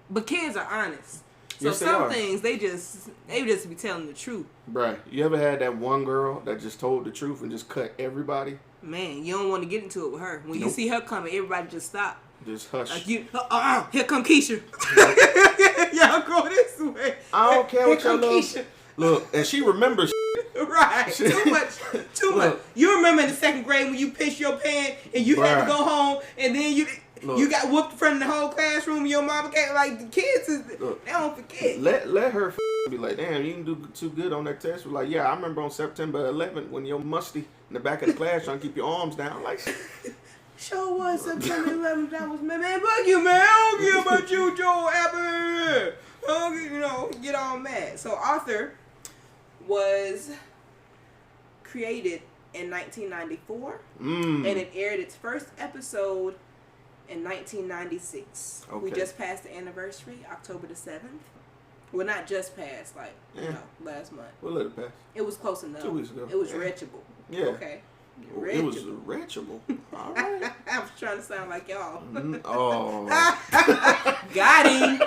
B: but kids are honest. So
A: Yes, they
B: some
A: are.
B: things they just be telling the truth.
A: Bruh, you ever had that one girl that just told the truth and just cut everybody?
B: Man, you don't want to get into it with her. When you
A: Nope.
B: see her coming, everybody just stop.
A: Just hush.
B: Like here come Keisha. Y'all go this way.
A: I don't care what
B: Here
A: y'all
B: come
A: love.
B: Keisha.
A: Look, and she remembers.
B: Right. Too much.
A: Look.
B: You remember in the second grade when you pissed your pants and you had to
A: Bruh.
B: go home and then you
A: Look.
B: got whooped in front of the whole classroom and your mama came like the kids
A: Look.
B: they don't forget.
A: Let her be like, damn, you didn't do too good on that test. We're like, yeah, I remember on September 11th when you're musty in the back of the class trying to keep your arms down. Like,
B: Sure was September 11th. That was man. Fuck you, man. I don't care about you, Joe Apple. Get all mad. So Arthur was created in 1994, and it aired its first episode in 1996.
A: Okay.
B: We just passed the anniversary, October the 7th. Well, not just passed, last month.
A: we'll let it pass.
B: It was close enough.
A: 2 weeks ago.
B: It was
A: Yeah.
B: reachable.
A: Yeah.
B: Okay.
A: It was reachable. All right.
B: I was trying to sound like y'all.
A: Oh.
B: Got him.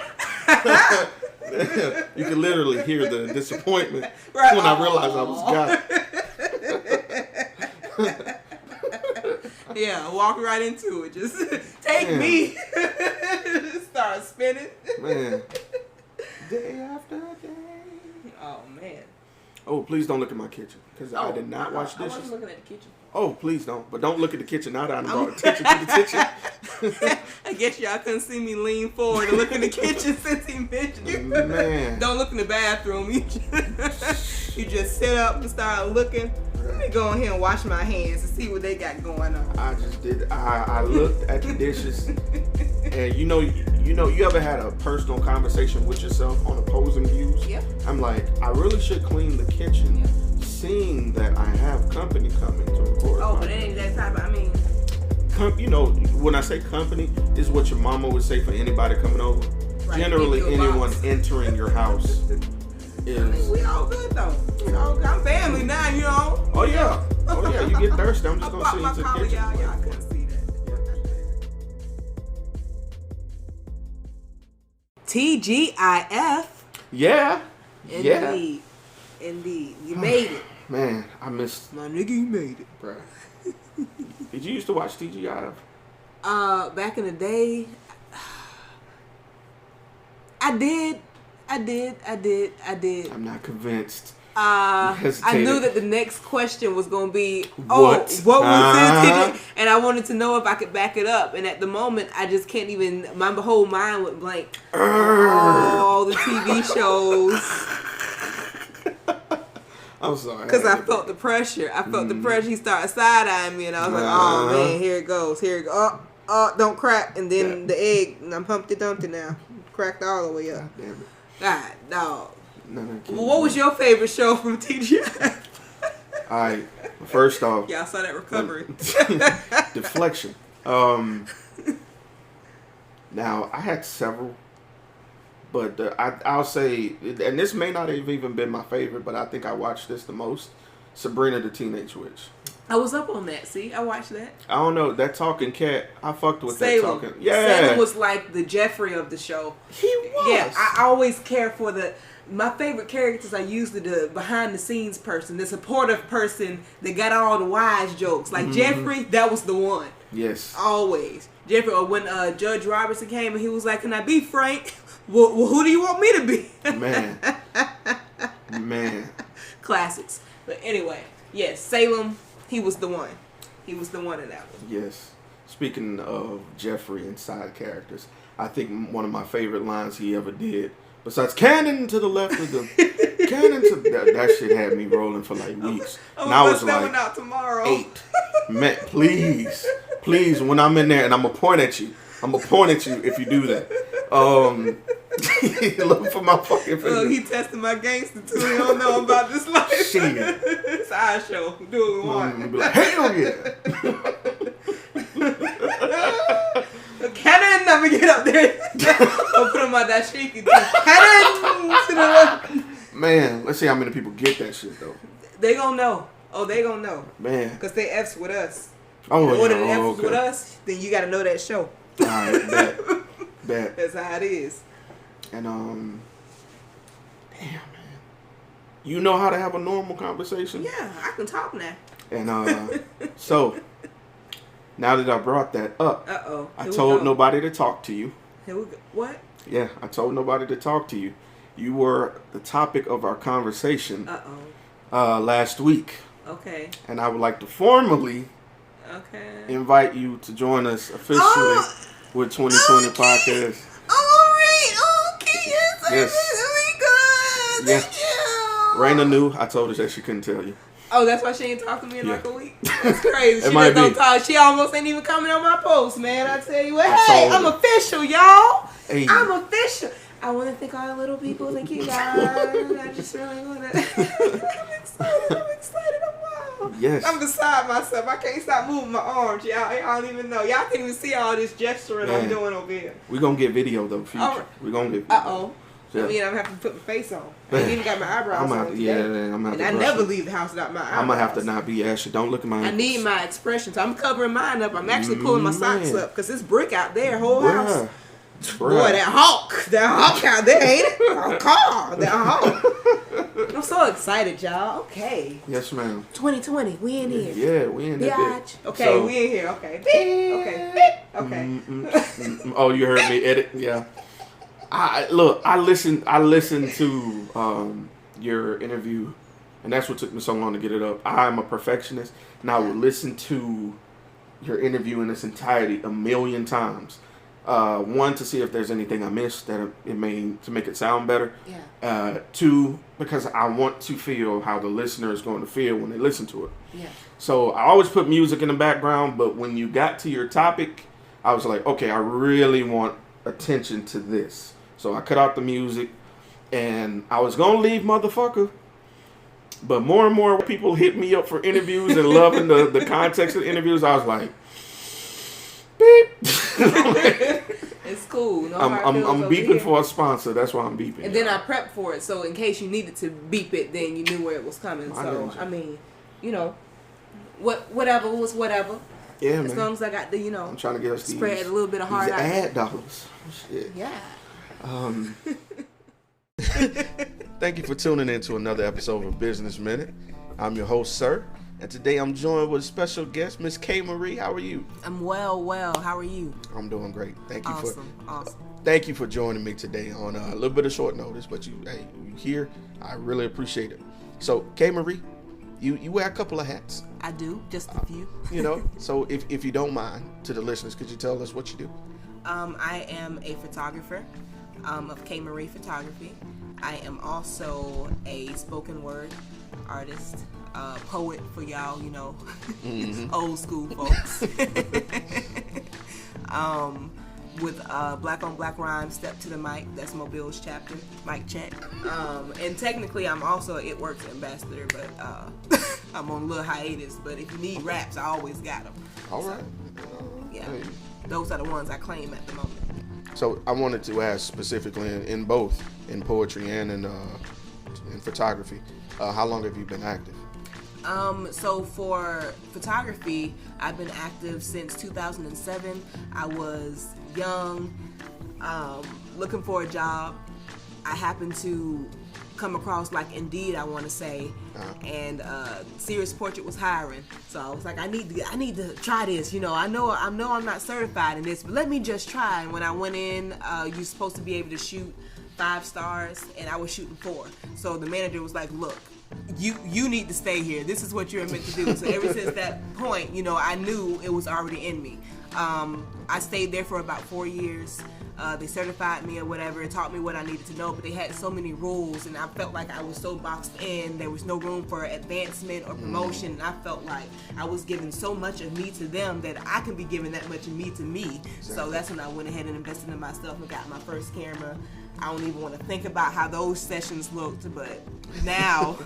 A: You can literally hear the disappointment
B: Right.
A: when I realized I was got.
B: Yeah, walk right into it. Just take me. Start spinning.
A: Man. Day after day.
B: Oh, man.
A: Oh, please don't look at my kitchen because I did not wash
B: I
A: dishes.
B: wasn't looking at the kitchen.
A: Oh, please don't. But don't look at the kitchen now that I brought attention to the kitchen.
B: I guess y'all couldn't see me lean forward and look in the kitchen since he mentioned it.
A: Man.
B: Don't look in the bathroom. You just sit up and start looking. Let me go in here and wash my hands and see what they got going on.
A: I just did. I looked at the dishes, and you ever had a personal conversation with yourself on opposing views?
B: Yep.
A: I'm like, I really should clean the kitchen,
B: Yep.
A: seeing that I have company coming to record.
B: Oh, but it ain't that type of,
A: When I say company, is what your mama would say for anybody coming over.
B: Right,
A: Generally,
B: give you a
A: anyone
B: box.
A: entering your house is.
B: we all good though. I'm family now,
A: Oh yeah. You get thirsty. I'm just
B: I
A: gonna
B: brought
A: see
B: my
A: you to the
B: collar,
A: kitchen.
B: y'all couldn't see that. TGIF.
A: Yeah.
B: Indeed. You made it.
A: Man, I missed.
B: My nigga, you made it.
A: Bruh. Did you used to watch TGIF?
B: Back in the day, I did.
A: I'm not convinced.
B: I
A: Hesitated.
B: knew that the next question was going to be,
A: What?
B: what was this? And I wanted to know if I could back it up. And at the moment, I just can't even, my whole mind went blank. All the TV shows.
A: I'm sorry.
B: Because I felt the pressure. He started side-eyeing me, and I was like, oh, man, here it goes. Oh, don't crack. And then the egg, and I'm Humpty Dumpty now. Cracked all the way up.
A: God damn it.
B: God, dog.
A: No,
B: Well, what was your favorite show from TGI?
A: All right. First off,
B: Y'all saw that recovery.
A: deflection. Now I had several, but I'll say, and this may not have even been my favorite, but I think I watched this the most. Sabrina the Teenage Witch.
B: I was up on that. See, I watched that.
A: I don't know, that talking cat, I fucked with
B: Salem.
A: that talking. Yeah.
B: Salem was like the Jeffrey of the show.
A: He was.
B: Yeah, I always care for my favorite characters are usually the behind the scenes person, the supportive person that got all the wise jokes. Like Jeffrey, that was the one.
A: Yes.
B: Always. Jeffrey, or when Judge Robertson came and he was like, "Can I be Frank?" Well, who do you want me to be?
A: Man.
B: Classics. But anyway, yes, Salem, he was the one. He was the one in that one.
A: Yes. Speaking of Jeffrey and side characters, I think one of my favorite lines he ever did, besides cannon to the left of the cannon to that shit had me rolling for like weeks.
B: And I was like out tomorrow.
A: 8. Man, please, when I'm in there and I'm gonna point at you. I'm gonna point at you if you do that. Look for my fucking face.
B: Look, he tested my gangster too. He don't know about this life.
A: Shit.
B: It's our show. Do what we want.
A: Be like, hell yeah.
B: Cannon, never get up there. I'll put him on that shaky too. Cannon to the left.
A: Man, let's see how many people get that shit though.
B: They gonna know. Oh, they gonna know.
A: Man.
B: Cause they F's with us.
A: Oh,
B: in order to
A: yeah.
B: F's with us, then you gotta know that show.
A: Alright, bet.
B: That's how it is.
A: And damn man. You know how to have a normal conversation?
B: Yeah, I can talk now.
A: And so now that I brought that up, I told nobody to talk to you.
B: Here we go. What?
A: Yeah, I told nobody to talk to you. You were the topic of our conversation last week.
B: Okay.
A: And I would like to formally invite you to join us officially with 2020 Podcast.
B: All right. Okay.
A: Yes.
B: Thank you.
A: Raina knew. I told her that she couldn't tell you.
B: Oh, that's why she ain't talked to me in like a week? That's crazy. She
A: might
B: just don't
A: be.
B: talk. She almost ain't even coming on my post, man. I tell you what. Hey, I'm official, y'all.
A: Hey.
B: I'm official. I want to thank all the little people. Thank you, guys. I just really want to. I'm excited. I'm wild.
A: Yes.
B: I'm beside myself. I can't stop moving my arms. Y'all don't even know. Y'all can't even see all this gesturing I'm doing over here.
A: We're going to get video, though, future.
B: Right.
A: We're going to get video.
B: Uh-oh.
A: Yeah.
B: I mean, I'm going to have to put my face on. I ain't even got my eyebrows on today.
A: I'm going to
B: And
A: have
B: I
A: to
B: never leave the house without my eyebrows.
A: I'm going to have to not be ashy. Don't look at my
B: I need my expressions. I'm covering mine up. I'm actually pulling my socks up because it's brick out there, whole house. Boy, that hawk out there, ain't it? Oh, car, that hawk. I'm so excited, y'all. Okay.
A: Yes, ma'am.
B: 2020, we in here.
A: Yeah, we in there.
B: Okay,
A: So,
B: we in here. Okay. Okay. Okay.
A: Oh, you heard me edit? Yeah. I listened to your interview, and that's what took me so long to get it up. I'm a perfectionist, and I would listen to your interview in its entirety a million times. One, to see if there's anything I missed that to make it sound better.
B: Yeah.
A: Two, because I want to feel how the listener is going to feel when they listen to it.
B: Yeah.
A: So I always put music in the background, but when you got to your topic, I was like, okay, I really want attention to this. So I cut out the music, and I was going to leave motherfucker. But more and more people hit me up for interviews and loving the context of the interviews. I was like, beep.
B: It's cool. No
A: I'm beeping for a sponsor. That's why I'm beeping.
B: And then I prepped for it, so in case you needed to beep it, then you knew where it was coming. So I mean, whatever was whatever.
A: Yeah,
B: as long as I got the,
A: I'm trying to get us
B: spread a little bit of hard out.
A: Ad dollars. Shit.
B: Yeah.
A: Thank you for tuning in to another episode of Business Minute. I'm your host, Sirr, and today I'm joined with a special guest, Miss KMarie. How are you?
B: I'm well. How are you?
A: I'm doing great. Thank you
B: Awesome.
A: Thank you for joining me today on a little bit of short notice, but you here. I really appreciate it. So, KMarie, you wear a couple of hats.
B: I do, just a few.
A: So if you don't mind, to the listeners, could you tell us what you do?
B: I am a photographer of KMarie Photography. I am also a spoken word artist, poet for y'all, old school folks. With Black on Black Rhyme, Step to the Mic, that's Mobile's chapter, mic check. And technically I'm also an It Works ambassador, but I'm on a little hiatus. But if you need raps, I always got them.
A: All right.
B: Yeah, those are the ones I claim at the moment.
A: So I wanted to ask specifically in both, in poetry and in photography, how long have you been active?
B: So for photography, I've been active since 2007. I was young, looking for a job. I happened to come across like Indeed, I want to say, and Sirr's Portrait was hiring. So I was like, I need to try this. You know, I know I'm not certified in this, but let me just try. And when I went in, you're supposed to be able to shoot 5 stars, and I was shooting 4. So the manager was like, look, you need to stay here. This is what you're meant to do. So ever since that point, you know, I knew it was already in me. I stayed there for about 4 years. They certified me or whatever and taught me what I needed to know, but they had so many rules and I felt like I was so boxed in. There was no room for advancement or promotion, and I felt like I was giving so much of me to them that I can be giving that much of me to me. Exactly. So that's when I went ahead and invested in myself and got my first camera. I don't even want to think about how those sessions looked, but now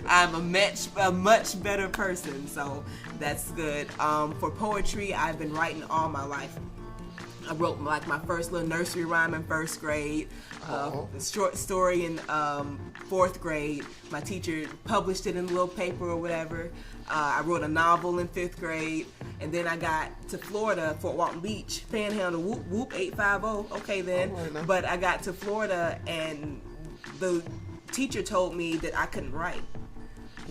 B: I'm a much better person, so that's good. For poetry, I've been writing all my life. I wrote like my first little nursery rhyme in 1st grade, a short story in 4th grade. My teacher published it in a little paper or whatever. I wrote a novel in 5th grade, and then I got to Florida, Fort Walton Beach, Panhandle, whoop whoop 850. Okay then, but I got to Florida, and the teacher told me that I couldn't write.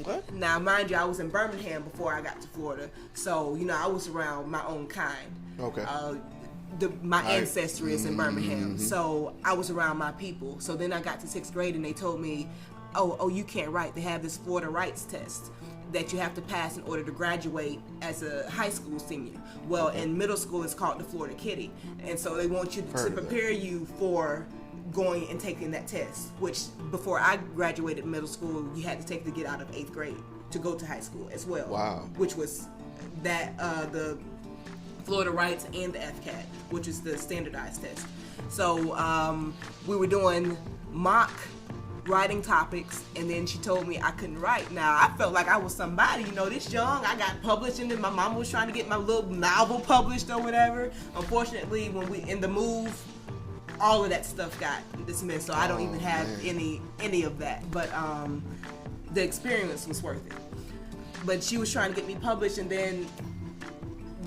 A: What?
B: Now, mind you, I was in Birmingham before I got to Florida, so you know I was around my own kind.
A: Okay.
B: My ancestry is in Birmingham, so I was around my people. So then I got to 6th grade and they told me, oh, you can't write. They have this Florida Rights test that you have to pass in order to graduate as a high school senior. Well, in middle school it's called the Florida Kitty, and so they want you to prepare you for going and taking that test, which before I graduated middle school, you had to take to get out of 8th grade to go to high school as well.
A: Wow.
B: Which was that the Florida Rights and the FCAT, which is the standardized test. So we were doing mock writing topics, and then she told me I couldn't write. Now I felt like I was somebody, you know, this young. I got published, and then my mama was trying to get my little novel published or whatever. Unfortunately, when we in the move, all of that stuff got dismissed, so I don't even have any of that. But the experience was worth it. But she was trying to get me published, and then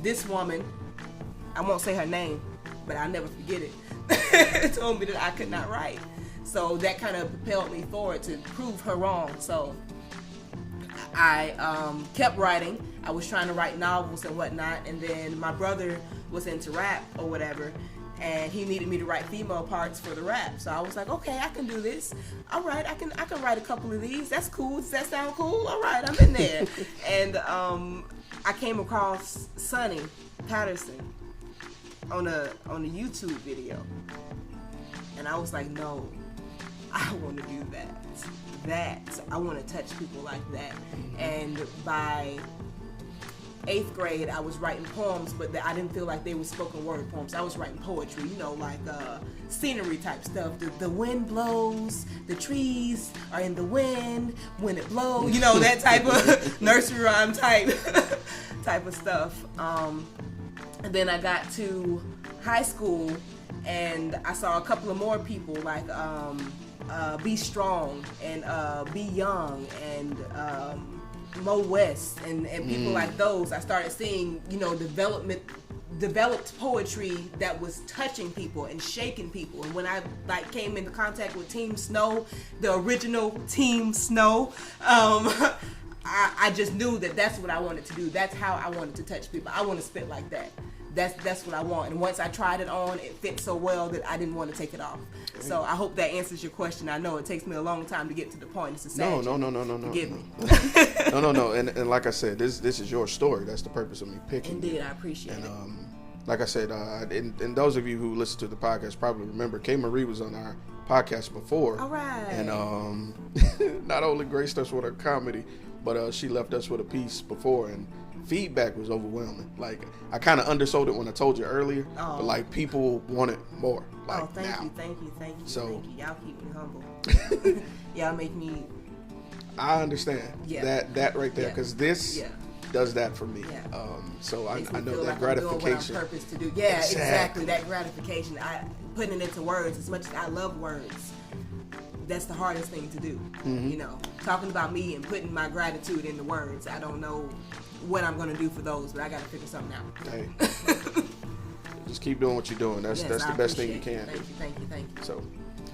B: this woman, I won't say her name, but I'll never forget it, told me that I could not write. So that kind of propelled me forward to prove her wrong. So I kept writing. I was trying to write novels and whatnot, and then my brother was into rap or whatever, and he needed me to write female parts for the rap. So I was like, okay, I can do this. All right, I can write a couple of these. That's cool. Does that sound cool? All right, I'm in there. And I came across Sonny Patterson on a YouTube video, and I was like, no, I want to do that. I want to touch people like that. And by 8th grade, I was writing poems, but I didn't feel like they were spoken word poems. I was writing poetry, you know, like scenery type stuff. The wind blows, the trees are in the wind when it blows, you know, that type of nursery rhyme type of stuff. And then I got to high school, and I saw a couple of more people like Be Strong and Be Young and Mo West and people like those. I started seeing, you know, developed poetry that was touching people and shaking people. And when I like came into contact with Team Snow, the original Team Snow, I just knew that that's what I wanted to do. That's how I wanted to touch people. I want to spit like that. That's what I want. And once I tried it on, it fit so well that I didn't want to take it off. So I hope that answers your question. I know it takes me a long time to get to the point. It's a sad.
A: No.
B: Forgive me.
A: No. And like I said, this is your story. That's the purpose of me picking.
B: Indeed, I appreciate it.
A: Like I said, and those of you who listen to the podcast probably remember KMarie was on our podcast before.
B: All right.
A: And not only graced us with her comedy, but she left us with a piece before, and feedback was overwhelming. Like, I kind of undersold it when I told you earlier, but like people wanted more. Like,
B: thank
A: now.
B: you.
A: So,
B: thank you. Y'all keep me humble. Y'all make me.
A: I understand that right there, because this does that for me.
B: Yeah.
A: So I know
B: feel
A: that
B: like
A: gratification.
B: I'm doing what I'm purposed to do. Yeah, exactly. That gratification. Putting it into words. As much as I love words, that's the hardest thing to do. You know, talking about me and putting my gratitude into words. I don't know what I'm gonna do for those, but I gotta figure something out.
A: Hey, just keep doing what you're doing. That's the best thing you can do.
B: Thank you.
A: So,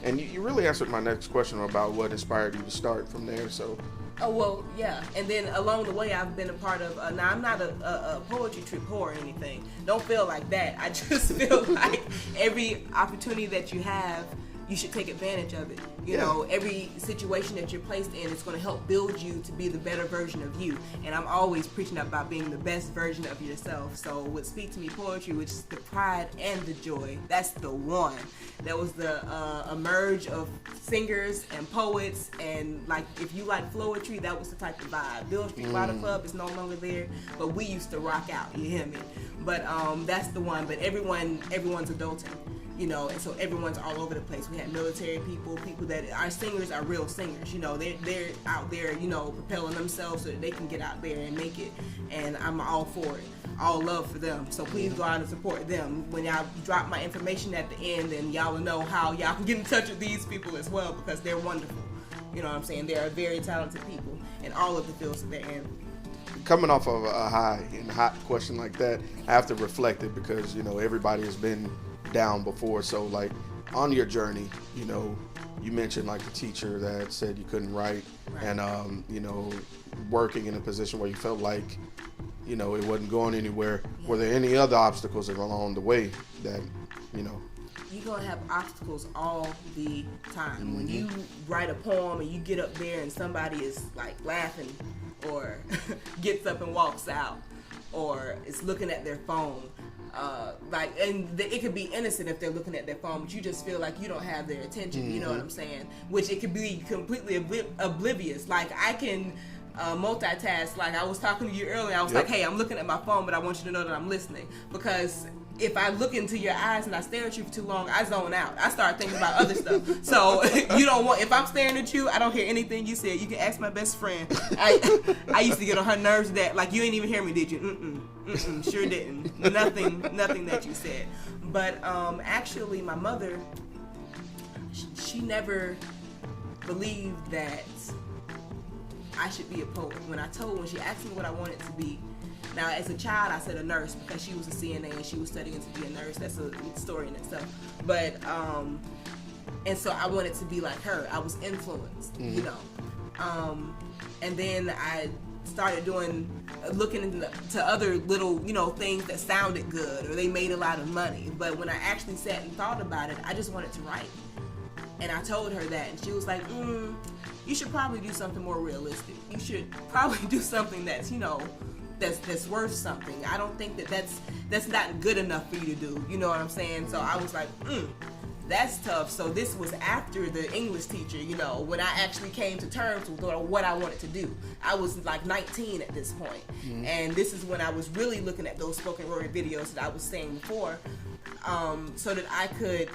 A: and you really answered my next question about what inspired you to start from there. So.
B: Oh, well, yeah. And then along the way, I've been a part of, now I'm not a poetry trip whore or anything. Don't feel like that. I just feel like every opportunity that you have, you should take advantage of it. You know, every situation that you're placed in is going to help build you to be the better version of you. And I'm always preaching about being the best version of yourself. So with Speak to Me Poetry, which is the pride and the joy, that's the one. That was the a merge of singers and poets. And like, if you like flowetry, that was the type of vibe. Bill Street Water Club is no longer there, but we used to rock out. You hear me? But that's the one. But everyone's adulting. You know, and so everyone's all over the place. We had military people that our singers are real singers. You know, they're out there, you know, propelling themselves so that they can get out there and make it. And I'm all for it. All love for them. So please go out and support them. When y'all drop my information at the end, and y'all will know how y'all can get in touch with these people as well, because they're wonderful. You know what I'm saying? They are very talented people in all of the fields that they're in.
A: Coming off of a high and hot question like that, I have to reflect it, because, you know, everybody has been down before. So like, on your journey, you know, you mentioned like the teacher that said you couldn't write, and you know, working in a position where you felt like, you know, it wasn't going anywhere. Were there any other obstacles along the way that, you know?
B: You're gonna have obstacles all the time. When you write a poem and you get up there and somebody is like laughing, or gets up and walks out, or is looking at their phone. It could be innocent if they're looking at their phone, but you just feel like you don't have their attention. You know what I'm saying? Which it could be completely oblivious. Like, I can multitask. Like, I was talking to you earlier, I was like, hey, I'm looking at my phone, but I want you to know that I'm listening. Because if I look into your eyes and I stare at you for too long, I zone out. I start thinking about other stuff. So you don't want, if I'm staring at you, I don't hear anything you said. You can ask my best friend. I used to get on her nerves that, like, you ain't even hear me, did you? Sure didn't. Nothing that you said. But actually, my mother, she never believed that I should be a poet. When she asked me what I wanted to be, now as a child I said a nurse, because she was a CNA and she was studying to be a nurse. That's a story in itself. But and so I wanted to be like her. I was influenced, you know. And then I started looking into other little, you know, things that sounded good or they made a lot of money. But when I actually sat and thought about it, I just wanted to write. And I told her that, and she was like, you should probably do something more realistic. You should probably do something that's, you know, that's worth something. I don't think that's not good enough for you to do. You know what I'm saying? So I was like, that's tough. So this was after the English teacher, you know, when I actually came to terms with what I wanted to do. I was like 19 at this point. And this is when I was really looking at those spoken word videos that I was saying before, so that I could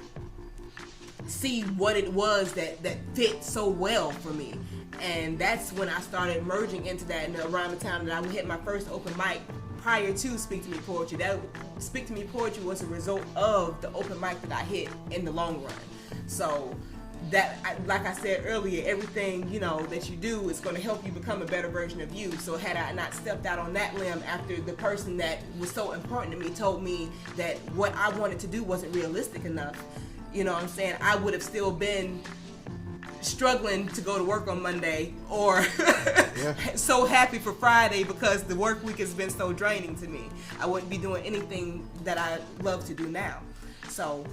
B: see what it was that fit so well for me. And that's when I started merging into that, and around the time that I hit my first open mic prior to Speak to Me Poetry. That Speak to Me Poetry was a result of the open mic that I hit in the long run. So that, like I said earlier, everything, you know, that you do is going to help you become a better version of you. So had I not stepped out on that limb after the person that was so important to me told me that what I wanted to do wasn't realistic enough, you know what I'm saying, I would have still been struggling to go to work on Monday, or so happy for Friday because the work week has been so draining to me. I wouldn't be doing anything that I love to do now. So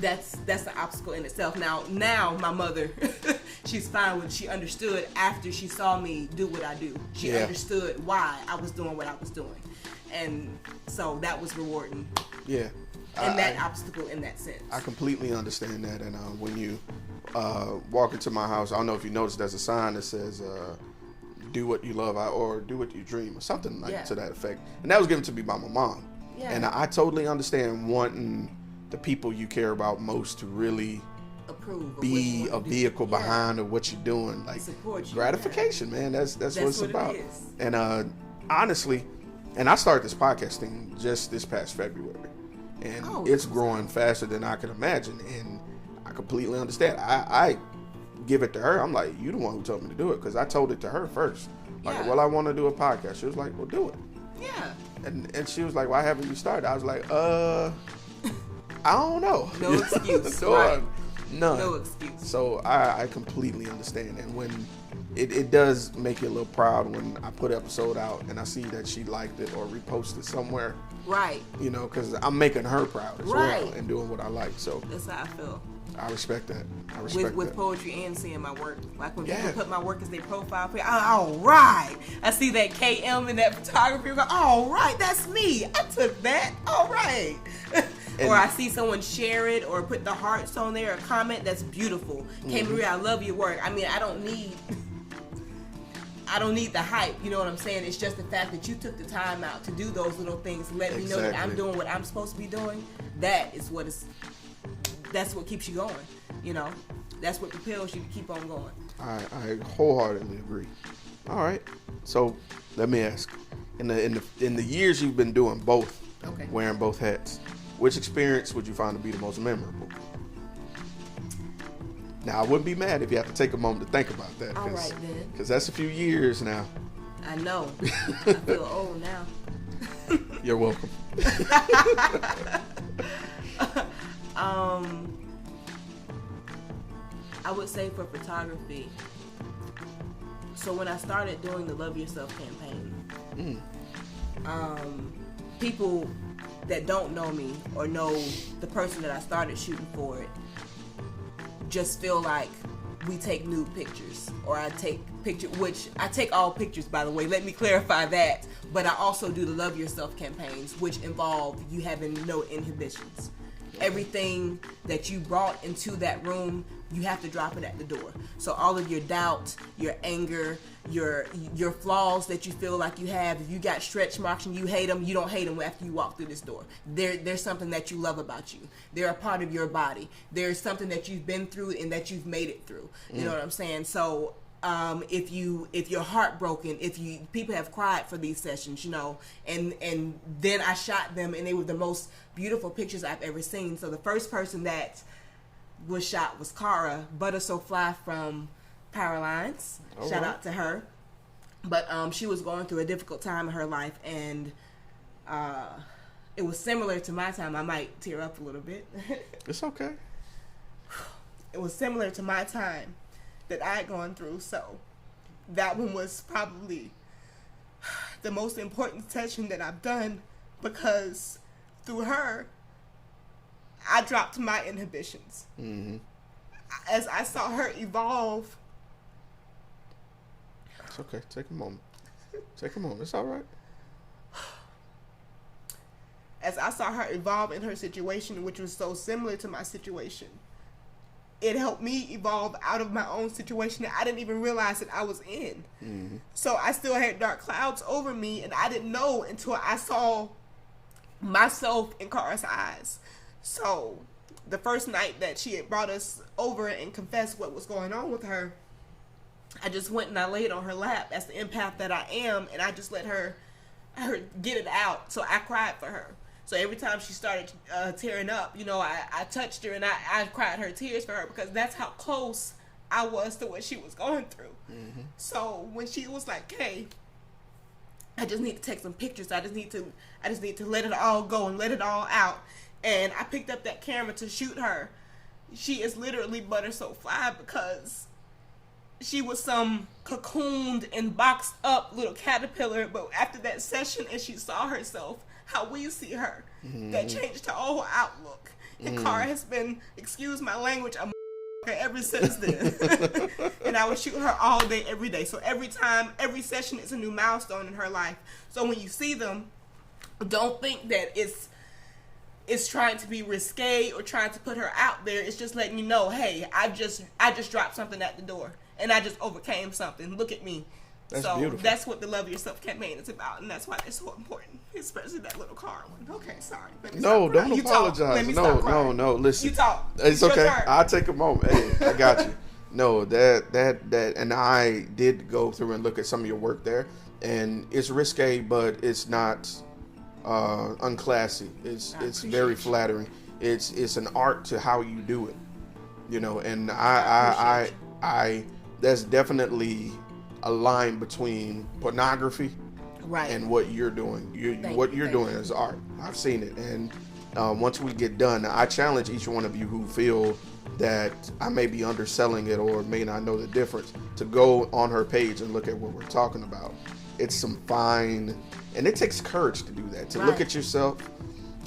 B: that's the obstacle in itself. Now my mother, she's fine with it. She understood after she saw me do what I do. She understood why I was doing what I was doing. And so that was rewarding.
A: Yeah.
B: And that obstacle in that sense.
A: I completely understand that. And when you walk into my house, I don't know if you noticed, there's a sign that says do what you love or do what you dream, or something like to that effect. And that was given to me by my mom. Yeah. And I totally understand wanting the people you care about most to really
B: approve,
A: be a vehicle behind of what you're doing. Like, support you, gratification, man. That's what it's about. It is. And honestly, and I started this podcast thing just this past February. And it's growing faster than I can imagine. And I completely understand. I give it to her. I'm like, you the one who told me to do it, because I told it to her first. Like,
B: Yeah.
A: well, I want to do a podcast. She was like, well, do it.
B: Yeah.
A: And she was like, why haven't you started? I was like, I don't know.
B: No excuse.
A: So,
B: Right.
A: none.
B: No excuse.
A: So I completely understand. And when it does make you a little proud when I put an episode out and I see that she liked it or reposted somewhere,
B: Right.
A: you know, because I'm making her proud as
B: Right.
A: well and doing what I like. So
B: That's how I feel.
A: I respect that. I respect
B: With
A: that.
B: poetry and seeing my work. Like when
A: Yeah.
B: people put my work as their profile pic, all right. I see that KM in that photography, I go, all right, that's me. I took that. All right. Or I see someone share it or put the hearts on there or comment, that's beautiful. KMarie, I love your work. I mean, I don't need the hype, you know what I'm saying? It's just the fact that you took the time out to do those little things, let me know that I'm
A: Exactly.
B: doing what I'm supposed to be doing. That's what keeps you going, you know? That's what propels you to keep on going.
A: I wholeheartedly agree. All right. So let me ask, in the years you've been doing both,
B: Okay.
A: wearing both hats, which experience would you find to be the most memorable? Now, I wouldn't be mad if you have to take a moment to think about that.
B: All right, then.
A: Because that's a few years now.
B: I know. I feel old now.
A: You're welcome.
B: I would say for photography. So when I started doing the Love Yourself campaign, people that don't know me or know the person that I started shooting for it just feel like we take nude pictures, or I take pictures, which I take all pictures, by the way, let me clarify that, but I also do the Love Yourself campaigns, which involve you having no inhibitions. Everything that you brought into that room, you have to drop it at the door. So all of your doubt, your anger, your flaws that you feel like you have, if you got stretch marks and you hate them, you don't hate them after you walk through this door. There's something that you love about you. They're a part of your body. There's something that you've been through and that you've made it through. You know what I'm saying? So if you're heartbroken, people have cried for these sessions, you know, and then I shot them and they were the most beautiful pictures I've ever seen. So the first person that was shot was Cara, Butter So Fly from Power Lines. Shout out to her. But she was going through a difficult time in her life, and it was similar to my time. I might tear up a little bit.
A: It's okay.
B: It was similar to my time that I had gone through, so that one was probably the most important session that I've done, because through her, I dropped my inhibitions.
A: Mm-hmm.
B: As I saw her evolve.
A: It's okay. Take a moment. Take a moment. It's all right.
B: As I saw her evolve in her situation, which was so similar to my situation, it helped me evolve out of my own situation that I didn't even realize that I was in.
A: Mm-hmm.
B: So I still had dark clouds over me, and I didn't know until I saw myself in Cara's eyes. So the first night that she had brought us over and confessed what was going on with her, I just went and I laid on her lap as the empath that I am, and I just let her get it out. So I cried for her. So every time she started tearing up, you know, I touched her and I cried her tears for her, because that's how close I was to what she was going through. Mm-hmm. So when she was like, "Hey, I just need to take some pictures. I just need to let it all go and let it all out," and I picked up that camera to shoot her, she is literally Butter So Fly, because she was some cocooned and boxed up little caterpillar. But after that session, and she saw herself how we see her, that changed her whole outlook. And Cara has been, excuse my language, a ever since then. And I would shoot her all day, every day. So every session is a new milestone in her life. So when you see them, don't think that it's trying to be risque or trying to put her out there. It's just letting you know, hey, I just dropped something at the door, and I just overcame something. Look at me.
A: That's
B: so
A: beautiful.
B: That's what the Love Yourself campaign is about, and that's why it's so important, especially that little car one. Okay, sorry.
A: No, don't apologize. No. Listen,
B: you talk.
A: It's
B: your
A: okay.
B: turn.
A: I'll take a moment. Hey, I got you. No, that, and I did go through and look at some of your work there, and it's risque, but it's not unclassy. It's very flattering. It's an art to how you do it, you know. And I there's definitely a line between pornography
B: Right.
A: and what you're doing. What you're doing is art. I've seen it. And once we get done, I challenge each one of you who feel that I may be underselling it or may not know the difference to go on her page and look at what we're talking about. It's some fine, and it takes courage to do that, to look at yourself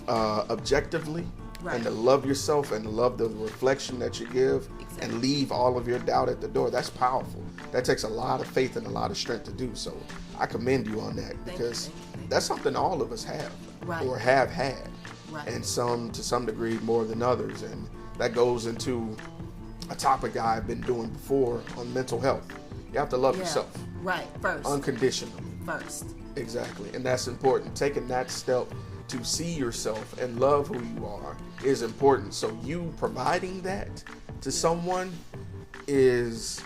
A: objectively and to love yourself and love the reflection that you give and leave all of your doubt at the door. That's powerful. That takes a lot of faith and a lot of strength to do. So I commend you on that, because that's something all of us have or have had, and some to some degree more than others. And that goes into a topic I've been doing before on mental health. You have to love yourself.
B: Right. First.
A: Unconditionally.
B: First.
A: Exactly. And that's important. Taking that step to see yourself and love who you are is important. So you providing that to someone is,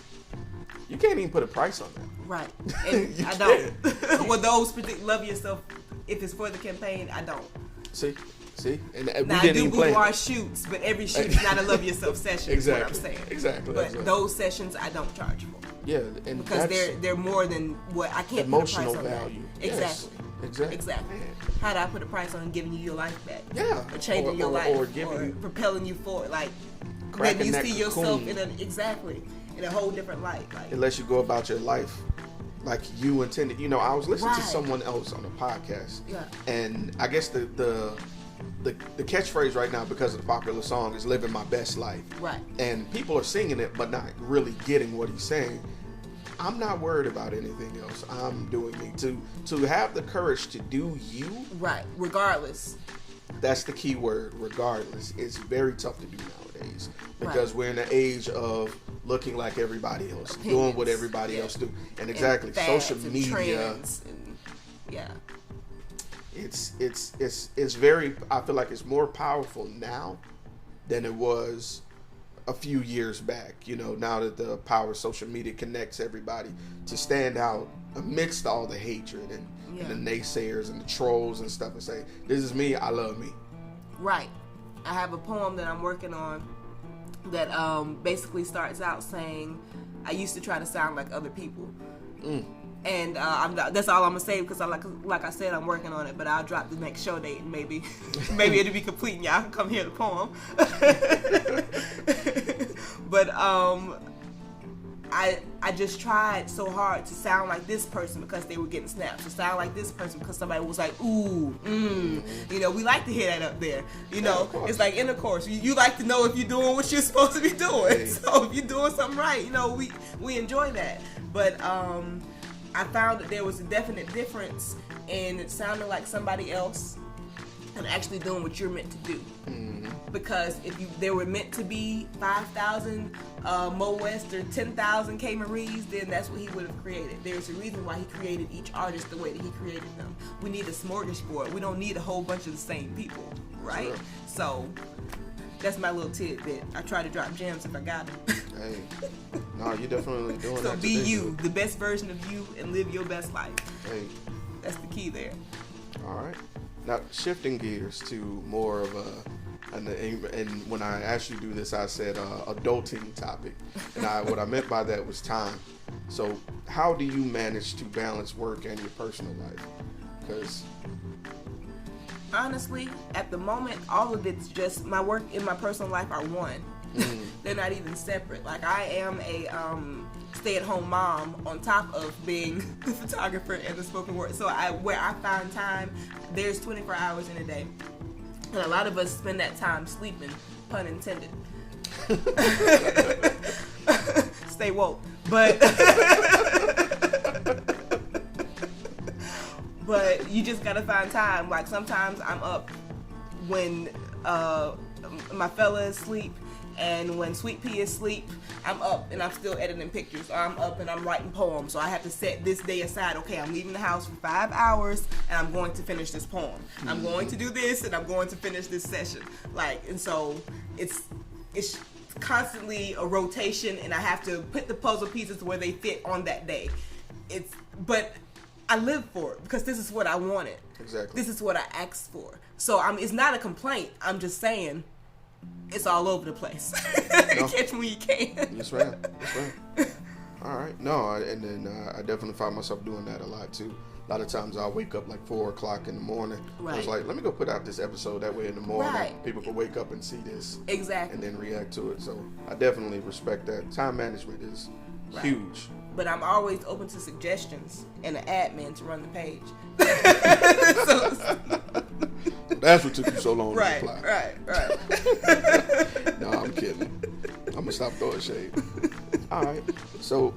A: you can't even put a price on that.
B: Right. And I don't. Well, those love yourself, if it's for the campaign, I don't.
A: See? And
B: now, I do boudoir shoots, but every shoot's not a love yourself session.
A: Exactly.
B: Is what I'm saying.
A: Exactly.
B: But those sessions I don't charge for.
A: Yeah, and
B: because they're more than what I can't
A: emotional
B: put a price on
A: value.
B: That. Exactly.
A: Yes.
B: Exactly. How do I put a price on giving you your life back?
A: Yeah.
B: Or changing your life, or
A: giving
B: propelling you forward, like
A: then
B: you see yourself in a whole different light. Like,
A: unless you go about your life like you intended. You know, I was listening to someone else on a podcast, and I guess the catchphrase right now, because of the popular song, is "living my best life."
B: Right.
A: And people are singing it, but not really getting what he's saying. I'm not worried about anything else. I'm doing me. To have the courage to do you.
B: Right. Regardless.
A: That's the key word. Regardless. It's very tough to do nowadays, because we're in an age of looking like everybody else, doing what everybody else do, and social media. It's very. I feel like it's more powerful now than it was a few years back. You know, now that the power of social media connects everybody to stand out amidst all the hatred and the naysayers and the trolls and stuff, and say, "This is me. I love me."
B: Right. I have a poem that I'm working on that basically starts out saying, "I used to try to sound like other people." And that's all I'm gonna say, because like I said, I'm working on it. But I'll drop the next show date, and maybe it'll be complete, and y'all can come hear the poem. But I just tried so hard to sound like this person because they were getting snaps. To sound like this person because somebody was like, ooh, you know, we like to hear that up there. You know, it's like intercourse. You like to know if you're doing what you're supposed to be doing. Hey. So if you're doing something right, you know, we enjoy that. But I found that there was a definite difference in it sounding like somebody else and actually doing what you're meant to do. Because if they were meant to be 5,000 Mo West or 10,000 KMaries, then that's what he would have created. There's a reason why he created each artist the way that he created them. We need a smorgasbord. We don't need a whole bunch of the same people, right? Sure. So that's my little tidbit. I try to drop gems if I got them.
A: Hey, no, you're definitely doing that.
B: So be you, the best version of you, and live your best life.
A: Hey,
B: that's the key there.
A: All right. Now, shifting gears to more of and when I asked you to do this, I said adulting topic, and what I meant by that was time. So, how do you manage to balance work and your personal life? Because
B: honestly, at the moment, all of it's just my work and my personal life are one. They're not even separate. Like, I am a stay-at-home mom on top of being the photographer and the spoken word. So where I find time, there's 24 hours in a day. And a lot of us spend that time sleeping, pun intended. Stay woke. But but you just gotta find time. Like, sometimes I'm up when my fella is asleep, and when Sweet Pea is asleep, I'm up and I'm still editing pictures, or I'm up and I'm writing poems. So I have to set this day aside. Okay, I'm leaving the house for 5 hours and I'm going to finish this poem. I'm going to do this and I'm going to finish this session. Like, and so it's constantly a rotation, and I have to put the puzzle pieces where they fit on that day. But I live for it because this is what I wanted.
A: Exactly.
B: This is what I asked for. So it's not a complaint. I'm just saying, it's all over the place.
A: No.
B: Catch me when you can.
A: Yes, ma'am. Yes, ma'am. All right. No, and then I definitely find myself doing that a lot too. A lot of times I'll wake up like 4 o'clock in the morning.
B: Right.
A: I was like, let me go put out this episode. That way in the morning,
B: Right.
A: people can wake up and see this.
B: Exactly.
A: And then react to it. So I definitely respect that. Time management is
B: Right.
A: huge.
B: But I'm always open to suggestions and an admin to run the page.
A: That's what took you so long
B: Right,
A: to reply.
B: right.
A: No, I'm kidding. I'm going to stop throwing shade. All right. So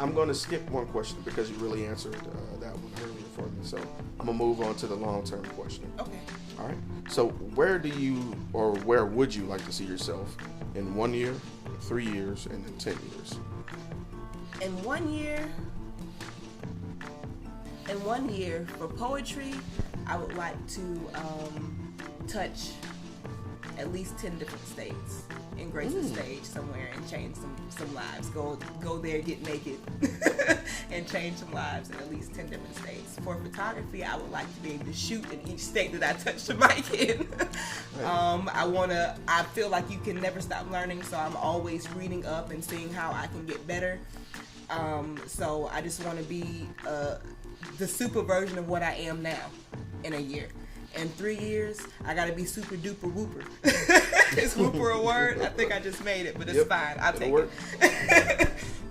A: I'm going to skip one question because you really answered that one earlier for me. So I'm going to move on to the long-term question.
B: Okay.
A: All right. So where do you or where would you like to see yourself in 1 year, 3 years, and in 10 years?
B: In 1 year for poetry, I would like to touch at least 10 different states and grace a stage somewhere and change some lives. Go there, get naked, and change some lives in at least 10 different states. For photography, I would like to be able to shoot in each state that I touch the mic in. I feel like you can never stop learning, so I'm always reading up and seeing how I can get better. So I just want to be the super version of what I am now in a year. In 3 years, I gotta be super duper whooper. Is whooper a word? I think I just made it, but it's fine. I'll take it.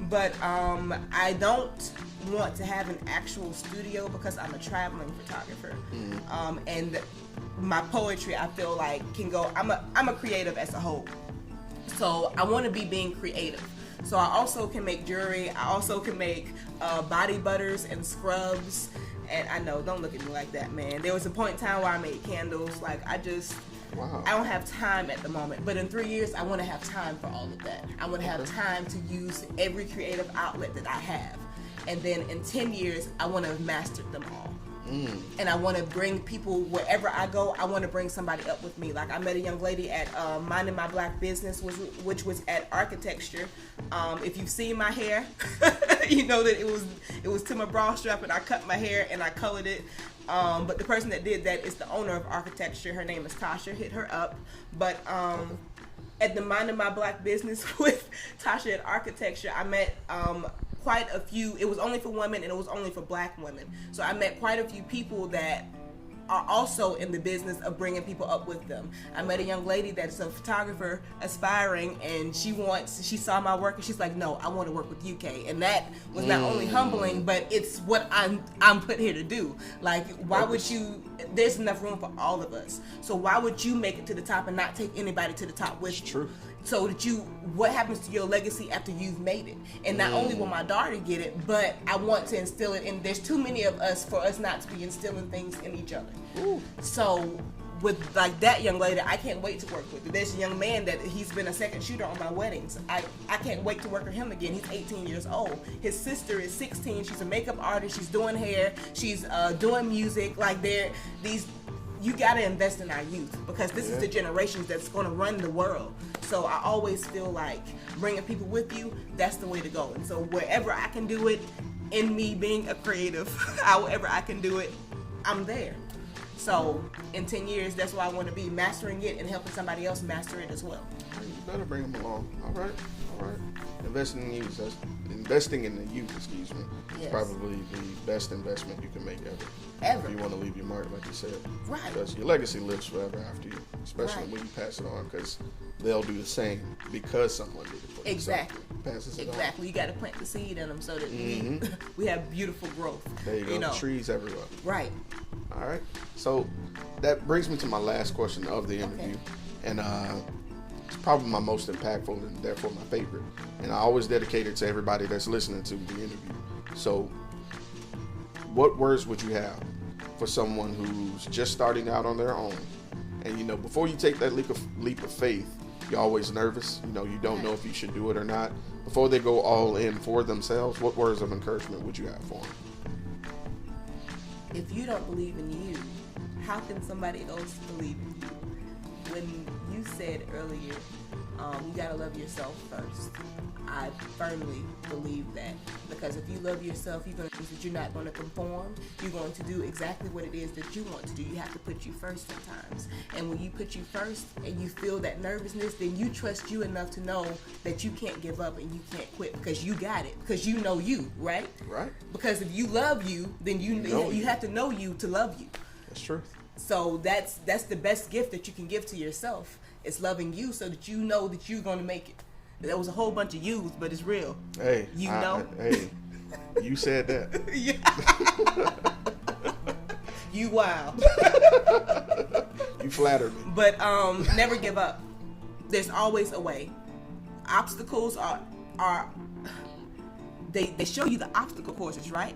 B: But I don't want to have an actual studio because I'm a traveling photographer. And my poetry, I feel like can go. I'm a creative as a whole, so I want to be being creative. So I also can make jewelry. I also can make body butters and scrubs. And I know, don't look at me like that, man. There was a point in time where I made candles. Like, I don't have time at the moment. But in 3 years, I want to have time for all of that. I want to have time to use every creative outlet that I have. And then in 10 years, I want to have mastered them all. And I want to bring people wherever I go. I want to bring somebody up with me. Like I met a young lady at Minding My Black Business, which was at Architecture. If you've seen my hair, you know that it was to my bra strap, and I cut my hair and I colored it. But the person that did that is the owner of Architecture. Her name is Tasha. Hit her up. But at the Minding My Black Business with Tasha at Architecture, I met quite a few. It was only for women and it was only for black women. So I met quite a few people that are also in the business of bringing people up with them. I met a young lady that's a photographer aspiring, and she saw my work and she's like, no, I want to work with UK. And that was not only humbling, but it's what I'm put here to do. Like, why would you, there's enough room for all of us. So why would you make it to the top and not take anybody to the top with you?
A: True.
B: So that what happens to your legacy after you've made it? And not only will my daughter get it, but I want to instill it in, there's too many of us for us not to be instilling things in each other. Ooh. So with like that young lady, I can't wait to work with her. There's a young man that he's been a second shooter on my weddings. I can't wait to work with him again. He's 18 years old. His sister is 16. She's a makeup artist. She's doing hair. She's doing music. Like you gotta invest in our youth because this is the generation that's gonna run the world. So I always feel like bringing people with you, that's the way to go. And so wherever I can do it, in me being a creative, however I can do it, I'm there. So in 10 years, that's why I want to be, mastering it and helping somebody else master it as well.
A: You better bring them along. All right. Investing in youth, investing in the youth, excuse me, is probably the best investment you can make ever. If you want to leave your mark, like you said. Right. Because your legacy lives forever after you, especially when you pass it on, because they'll do the same because someone did it for you.
B: Exactly.
A: So passes it on.
B: Exactly. You got to plant the seed in them so that we have beautiful growth.
A: There you go. Trees everywhere.
B: Right.
A: All right. So that brings me to my last question of the interview. And it's probably my most impactful and therefore my favorite. And I always dedicate it to everybody that's listening to the interview. So what words would you have for someone who's just starting out on their own? And, before you take that leap of faith, you're always nervous. You don't know if you should do it or not. Before they go all in for themselves, what words of encouragement would you have for them?
B: If you don't believe in you, how can somebody else believe in you? When you said earlier, you gotta love yourself first. I firmly believe that. The Because if you love yourself, you're not going to conform. You're going to do exactly what it is that you want to do. You have to put you first sometimes. And when you put you first and you feel that nervousness, then you trust you enough to know that you can't give up and you can't quit because you got it. Because you know you, right?
A: Right.
B: Because if you love you, then you have to know you to love you.
A: That's true.
B: So that's the best gift that you can give to yourself. It's loving you so that you know that you're going to make it. There was a whole bunch of yous, but it's real.
A: Hey,
B: Hey,
A: you said that.
B: Yeah. You wow.
A: You flattered me.
B: But never give up. There's always a way. Obstacles are they show you the obstacle courses, right?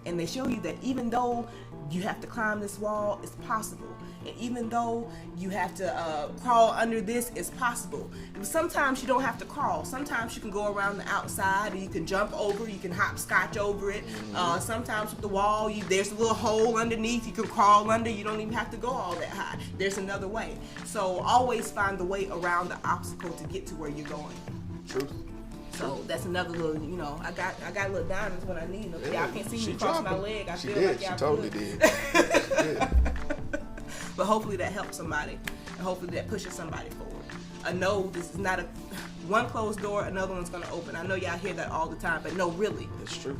B: And they show you that even though you have to climb this wall, it's possible. And even though you have to crawl under this, it's possible. Sometimes you don't have to crawl. Sometimes you can go around the outside, or you can jump over, you can hopscotch over it. Sometimes with the wall, there's a little hole underneath. You can crawl under. You don't even have to go all that high. There's another way. So always find the way around the obstacle to get to where you're going.
A: Truth.
B: So that's another little, I got little diamonds when I need them.
A: Yeah,
B: y'all can't see me cross my leg. I
A: she
B: feel
A: did.
B: like y'all
A: She totally
B: could.
A: did. She did.
B: But hopefully that helps somebody, and hopefully that pushes somebody forward. No, this is not one closed door, another one's gonna open. I know y'all hear that all the time, but no, really.
A: It's true.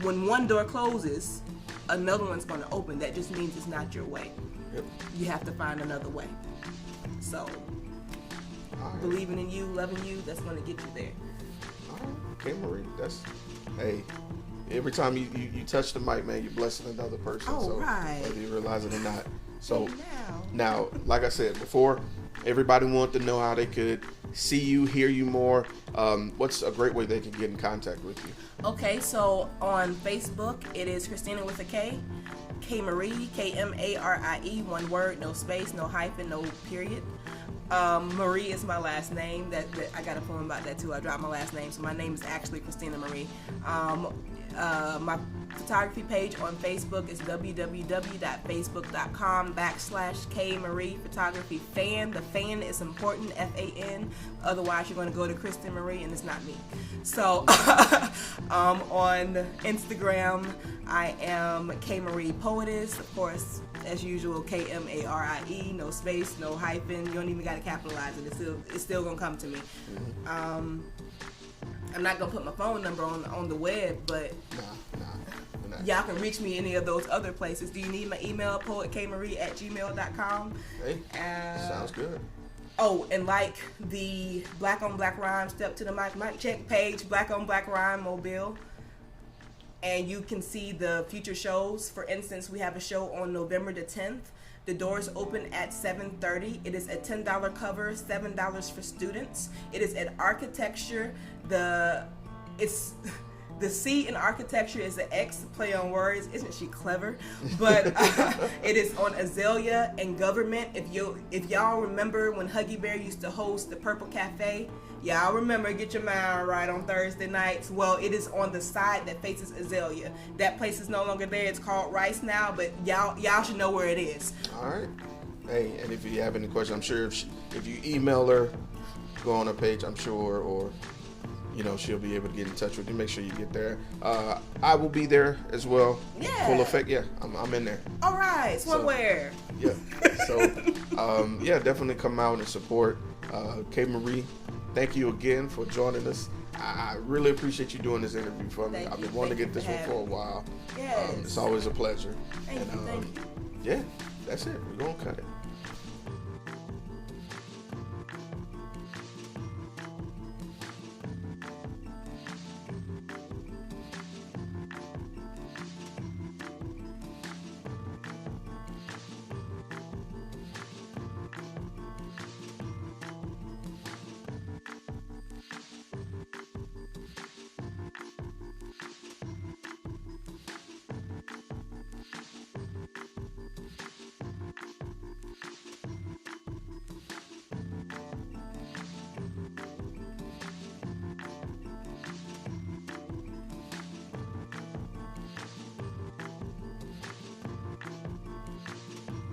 B: When one door closes, another one's gonna open. That just means it's not your way.
A: Yep.
B: You have to find another way. So,
A: Right.
B: believing in you, loving you, that's gonna get you there.
A: KMarie, hey, every time you touch the mic, man, you're blessing another person.
B: Oh,
A: so
B: right.
A: whether you realize it or not. So
B: Hey,
A: now, like I said before, everybody wanted to know how they could see you, hear you more. What's a great way they can get in contact with you?
B: Okay, so on Facebook, it is Christina with a K. KMarie, KMarie, one word, no space, no hyphen, no period. Marie is my last name. That I got a poem about that too. I dropped my last name, so my name is actually Christina Marie. My photography page on Facebook is www.facebook.com/KMarie Photography Fan. The fan is important, FAN. Otherwise, you're going to go to Kristen Marie, and it's not me. So on Instagram, I am KMarie Poetess, of course. As usual, KMarie, no space, no hyphen. You don't even got to capitalize it. It's still gonna come to me. I'm not gonna put my phone number on the web, but
A: Nah.
B: y'all can reach me any of those other places. Do you need my email? poetkmarie@gmail.com.
A: Hey, sounds good.
B: Oh, and like the Black on Black Rhyme Step to the Mic check page, Black on Black Rhyme Mobile. And you can see the future shows. For instance, we have a show on November the 10th. The doors open at 7:30. It is a $10 cover, $7 for students. It is at Architecture. The C in architecture is an X, play on words. Isn't she clever? But it is on Azalea and Government. If y'all remember when Huggy Bear used to host the Purple Cafe, y'all remember, get your mind right, on Thursday nights. Well, it is on the side that faces Azalea. That place is no longer there. It's called Rice now, but y'all should know where it is.
A: All right. Hey, and if you have any questions, I'm sure if you email her, go on her page, I'm sure, or she'll be able to get in touch with you. Make sure you get there. I will be there as well.
B: Yeah.
A: Full effect. Yeah, I'm in there.
B: All right, swimwear.
A: Yeah. So, definitely come out and support KMarie. Thank you again for joining us. I really appreciate you doing this interview for me. I've been wanting to get this one for a while.
B: Yes.
A: It's always a pleasure.
B: Thank you.
A: Yeah, that's it. We're gonna cut it.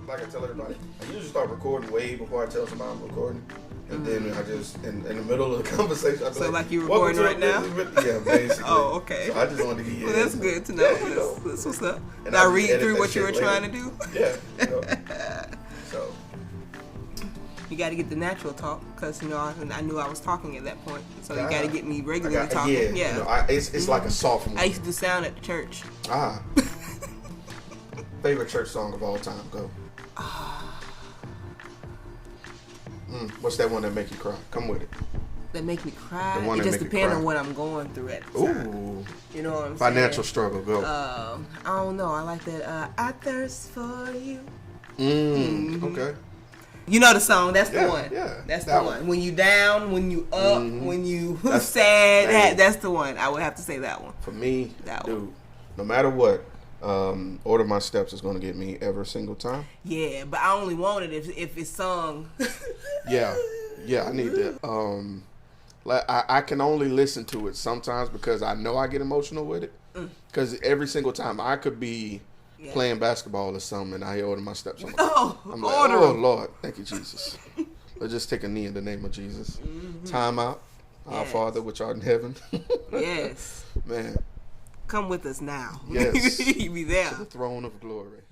A: Like I tell everybody, I usually start recording way before I tell somebody I'm recording. And then I just in the middle of the conversation, I
B: so like you recording right now?
A: Yeah, basically.
B: Oh, okay.
A: So I just wanted to get you.
B: Well, that's good to know.
A: Yeah,
B: That's what's up.
A: And
B: Now
A: I
B: read through what you were trying to do.
A: Yeah. So.
B: You got to get the natural talk because I knew I was talking at that point. So you got to get me regularly talking.
A: Yeah. It's like a sophomore.
B: I used to do sound at the church.
A: Favorite church song of all time? Go. What's that one that make you cry? Come with it.
B: That make me cry.
A: The one
B: it
A: that
B: just
A: make you
B: depends
A: cry.
B: on what I'm going through at the time.
A: Ooh.
B: You know what I'm saying?
A: Financial struggle. Go.
B: I don't know. I like that. I thirst for you.
A: Okay.
B: You know the song. That's the one.
A: Yeah.
B: That's the one. When you down, when you up, when you sad.
A: Dang.
B: That's the one. I would have to say that one.
A: For me,
B: that
A: dude,
B: one.
A: No matter what, Order My Steps is going to get me every single time.
B: Yeah, but I only want it if it's sung.
A: Yeah, I need that. I can only listen to it sometimes because I know I get emotional with it. Because every single time I could be playing basketball or something and I order my steps. I'm like, oh Lord, thank you Jesus. Let's just take a knee in the name of Jesus. Time out. Our Father which art in heaven.
B: Yes.
A: Man.
B: Come with us now.
A: Yes.
B: You be there.
A: To the throne of glory.